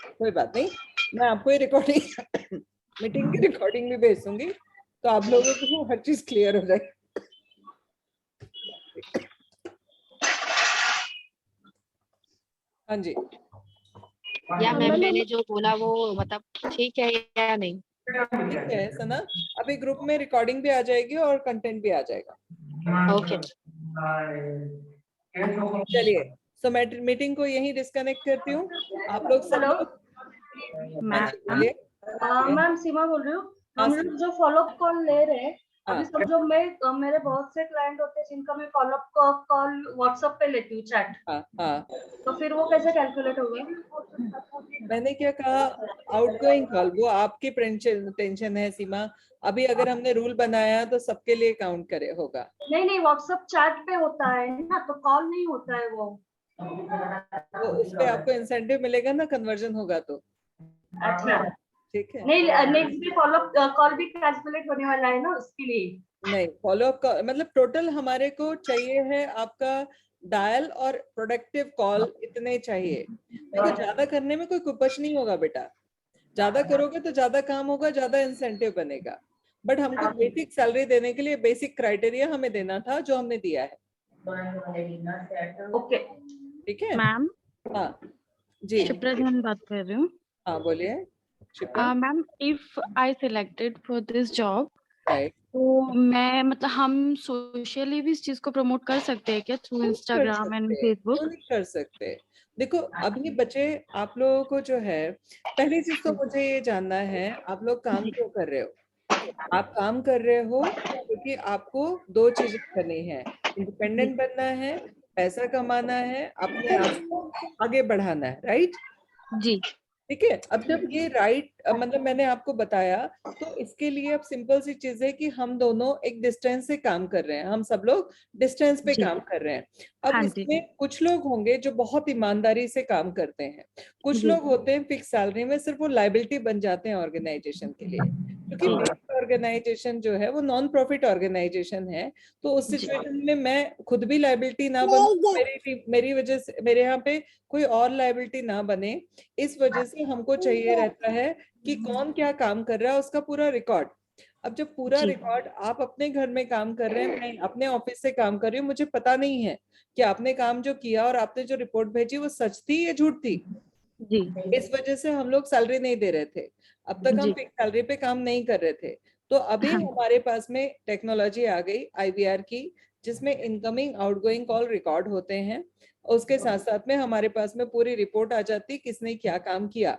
कोई बात नहीं, मैं आपको ये रिकॉर्डिंग मीटिंग की रिकॉर्डिंग भी भेज दूंगी, तो आप लोगों को हर चीज क्लियर हो जाएगी। हाँ जी, या मैम मैंने जो बोला वो मतलब ठीक है या नहीं? ठीक है सना, अभी ग्रुप में रिकॉर्डिंग भी आ जाएगी और कंटेंट भी आ जाएगा। ओके चलिए, सो मैं मीटिंग को यहीं डिस्कनेक्ट करती हूँ। आप लोग सब लोग मैम सीमा बोल रही हूँ। हम लोग जो फॉलोअप कॉल ले रहे हैं अभी सब, जो मैं मेरे बहुत से क्लाइंट होते हैं जिनका मैं फॉलोअप कॉल व्हाट्सएप पे लेती हूँ चैट, तो फिर वो कैसे कैलकुलेट होगा? मैंने क्या कहा, आउटगोइंग कॉल वो आपकी टेंशन है सीमा। अभी अगर हमने रूल बनाया तो सबके लिए काउंट करे होगा। नहीं व्हाट्सएप चैट पे होता है ना, तो कॉल नहीं होता है वो। तो उस पे आपको इंसेंटिव मिलेगा ना, कन्वर्जन होगा तो। अच्छा ठीक है, नहीं नेक्स्ट भी फॉलोअप कॉल भी कैलकुलेट होने वाला है ना उसके लिए। नहीं फॉलोअप मतलब टोटल हमारे को चाहिए है आपका डायल और प्रोडक्टिव कॉल इतने चाहिए। देखो ज्यादा करने में कोई कुपच नहीं होगा बेटा, ज्यादा करोगे तो ज्यादा काम होगा, ज्यादा इंसेंटिव बनेगा। बट हमको बेसिक सैलरी देने के लिए बेसिक क्राइटेरिया हमें देना था, जो हमने दिया है। ओके ठीक है मैम। हाँ जी, शिप्रा जी बात कर रही हूँ। हाँ बोलिए ma'am, if I selected for this job, right, तो मैं मतलब हम सोशली भी इस चीज को प्रमोट कर सकते हैं क्या, थ्रू इंस्टाग्राम एंड फेसबुक? क्यों नहीं कर सकते। देखो अभी बच्चे, आप लोगों को जो है, पहली चीज तो मुझे ये जानना है, आप लोग काम क्यों कर रहे हो? आप काम कर रहे हो क्योंकि आपको दो चीजें करनी है, इंडिपेंडेंट बनना है, पैसा कमाना है, अपने आप को आगे बढ़ाना है, राइट जी। ठीक है। अब जब ये राइट मतलब मैंने आपको बताया, तो इसके लिए अब सिंपल सी चीज है कि हम दोनों एक डिस्टेंस से काम कर रहे हैं, हम सब लोग डिस्टेंस पे काम कर रहे हैं। अब इसमें कुछ लोग होंगे जो बहुत ईमानदारी से काम करते हैं, कुछ लोग होते हैं फिक्स सैलरी में, सिर्फ वो लाइबिलिटी बन जाते हैं ऑर्गेनाइजेशन के लिए, क्योंकि मेरी ऑर्गेनाइजेशन जो है वो नॉन प्रॉफिट ऑर्गेनाइजेशन है। तो उस सिचुएशन में मैं खुद भी लाइबिलिटी ना बनूं, मेरी वजह से मेरे यहाँ पे कोई और लाइबिलिटी ना बने, इस वजह से हमको चाहिए रहता है कि कौन क्या काम कर रहा है उसका पूरा रिकॉर्ड। अब जब पूरा रिकॉर्ड, आप अपने घर में काम कर रहे हैं, मैं अपने ऑफिस से काम कर रही हूँ, मुझे पता नहीं है कि आपने काम जो किया और आपने जो रिपोर्ट भेजी वो सच थी या झूठ थी। जी, इस वजह से हम लोग सैलरी नहीं दे रहे थे, अब तक हम फिक्स सैलरी पे काम नहीं कर रहे थे। तो अभी हमारे पास में टेक्नोलॉजी आ गई IVR की, जिसमें इनकमिंग आउटगोइंग कॉल रिकॉर्ड होते हैं, उसके साथ साथ में हमारे पास में पूरी रिपोर्ट आ जाती है किसने क्या काम किया।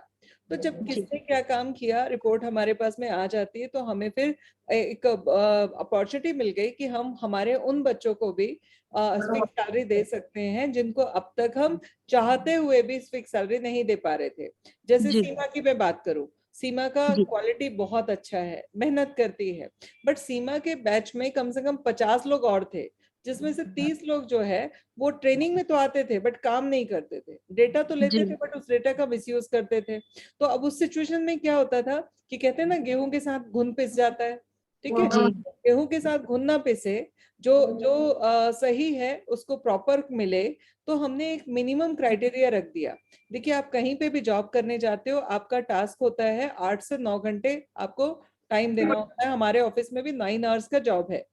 तो जब किसने क्या काम किया रिपोर्ट हमारे पास में आ जाती है, तो हमें फिर एक अपॉर्चुनिटी मिल गई कि हम हमारे उन बच्चों को भी फिक्स सैलरी दे सकते हैं जिनको अब तक हम चाहते हुए भी फिक्स सैलरी नहीं दे पा रहे थे। जैसे सीमा की मैं बात करूं, सीमा का क्वालिटी बहुत अच्छा है, मेहनत करती है, बट सीमा के बैच में कम से कम 50 लोग और थे, जिसमें से 30 लोग जो है वो ट्रेनिंग में तो आते थे बट काम नहीं करते थे, डेटा तो लेते थे बट उस डेटा का मिसयूज करते थे। तो अब उस सिचुएशन में क्या होता था कि कहते हैं ना, गेहूं के साथ घुन पिस जाता है, ठीक है, गेहूं के साथ घुन ना पिसे, जो सही है उसको प्रॉपर मिले। तो हमने एक मिनिमम क्राइटेरिया रख दिया। देखिए आप कहीं पे भी जॉब करने जाते हो, आपका टास्क होता है 8 से 9 घंटे आपको टाइम देना होता है, हमारे ऑफिस में भी 9 आवर्स का जॉब है,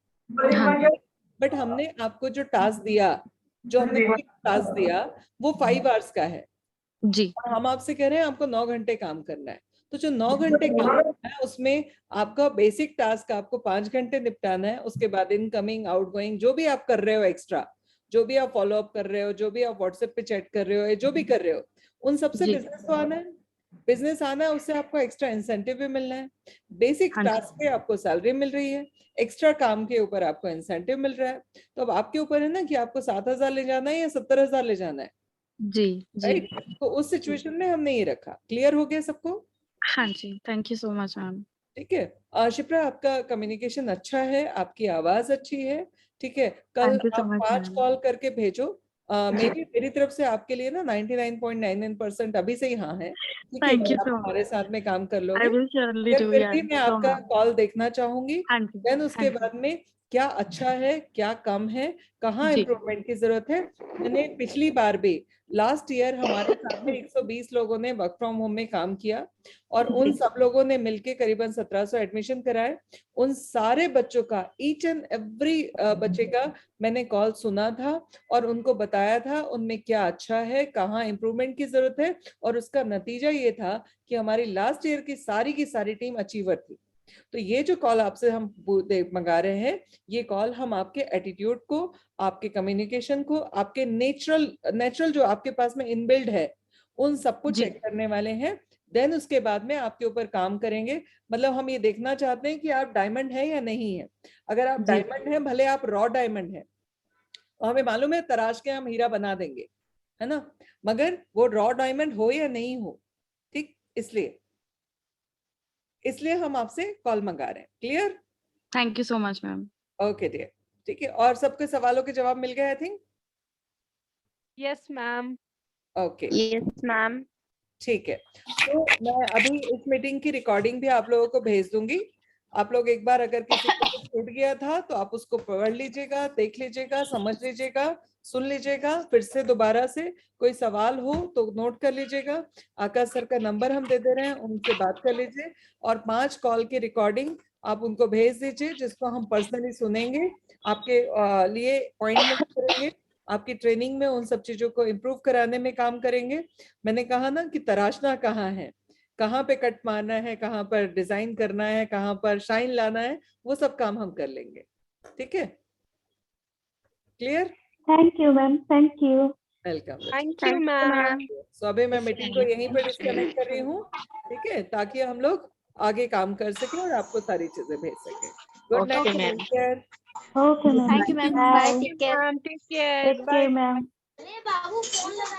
बट हमने आपको जो टास्क दिया, जो हमने टास्क दिया वो 5 आवर्स का है जी, और हम आपसे कह रहे हैं आपको 9 घंटे काम करना है। तो जो 9 घंटे काम करना है उसमें आपका बेसिक टास्क आपको 5 घंटे निपटाना है, उसके बाद इनकमिंग आउटगोइंग जो भी आप कर रहे हो एक्स्ट्रा, जो भी आप फॉलो अप कर रहे हो, जो भी आप व्हाट्सएप पे चैट कर रहे हो, जो भी कर रहे हो, उन सबसे बिजनेस तो आना है, बिजनेस आना है, उससे आपको एक्स्ट्रा इंसेंटिव भी मिलना है। बेसिक टास्क पे आपको सैलरी मिल रही है, एक्स्ट्रा काम के ऊपर आपको इंसेंटिव मिल रहा है। तो अब आपके ऊपर है ना कि आपको 7,000 ले जाना है या 70,000 ले जाना है। जी राइट, तो उस सिचुएशन में हमने ये रखा। क्लियर हो गया सबको? हाँ जी, thank you so much ma'am. ठीक है शिप्रा, आपका कम्युनिकेशन अच्छा है, आपकी आवाज अच्छी है, ठीक है। कल आप 5 कॉल करके भेजो। मेरी तरफ से आपके लिए ना 99.99% अभी से ही हाँ है, ठीक है, आप हमारे साथ में काम कर लोगे। फिर भी मैं आपका कॉल देखना चाहूंगी, देन उसके बाद में क्या अच्छा है, क्या कम है, कहाँ इम्प्रूवमेंट की जरूरत है। मैंने पिछली बार भी लास्ट ईयर हमारे साथ में 120 लोगों ने वर्क फ्रॉम होम में काम किया और उन सब लोगों ने मिलके करीबन 1700 एडमिशन कराए। उन सारे बच्चों का, ईच एंड एवरी बच्चे का मैंने कॉल सुना था और उनको बताया था उनमें क्या अच्छा है, कहाँ इम्प्रूवमेंट की जरूरत है। और उसका नतीजा ये था कि हमारी लास्ट ईयर की सारी टीम अचीवर थी। तो ये जो कॉल आपसे हम मंगा रहे हैं, ये कॉल हम आपके एटीट्यूड को, आपके कम्युनिकेशन को, आपके नेचुरल जो आपके पास में इनबिल्ड है, उन सबको चेक करने वाले हैं। देन उसके बाद में आपके ऊपर काम करेंगे। मतलब हम ये देखना चाहते हैं कि आप डायमंड है या नहीं है। अगर आप डायमंड है, भले आप रॉ डायमंड है, हमें मालूम है तराश के हम हीरा बना देंगे, है ना, मगर वो रॉ डायमंड हो या नहीं हो, ठीक, इसलिए हम आपसे कॉल मंगा रहे हैं। Clear? Thank you so much ma'am. Okay dear, ठीक है। और सबके सवालों के जवाब मिल गए I think? Yes ma'am. Okay, yes ma'am. ठीक है। तो मैं अभी इस मीटिंग की रिकॉर्डिंग भी आप लोगों को भेज दूंगी। आप लोग एक बार अगर किसी को छूट गया था तो आप उसको पढ़ लीजिएगा, देख लीजिएगा, समझ लीजिएगा, सुन लीजिएगा, फिर से दोबारा से कोई सवाल हो तो नोट कर लीजिएगा। आकाश सर का नंबर हम दे दे रहे हैं, उनसे बात कर लीजिए और 5 कॉल की रिकॉर्डिंग आप उनको भेज दीजिए, जिसको हम पर्सनली सुनेंगे, आपके लिए अपॉइंटमेंट करेंगे, आपकी ट्रेनिंग में उन सब चीजों को इम्प्रूव कराने में काम करेंगे। मैंने कहा ना कि तराशना कहाँ है, कहाँ पे कट मारना है, कहाँ पर डिजाइन करना है, कहाँ पर शाइन लाना है, वो सब काम हम कर लेंगे। ठीक है? Clear? Thank you ma'am. Thank you. Welcome. Thank you ma'am. So अभी मैं मीटिंग को यहीं पर डिस्कनेक्ट कर रही हूँ, ठीक है, ताकि हम लोग आगे काम कर सकें और आपको सारी चीजें भेज सकें। Good night ma'am. Okay ma'am. Thank you ma'am. Bye, take care. Take care ma'am.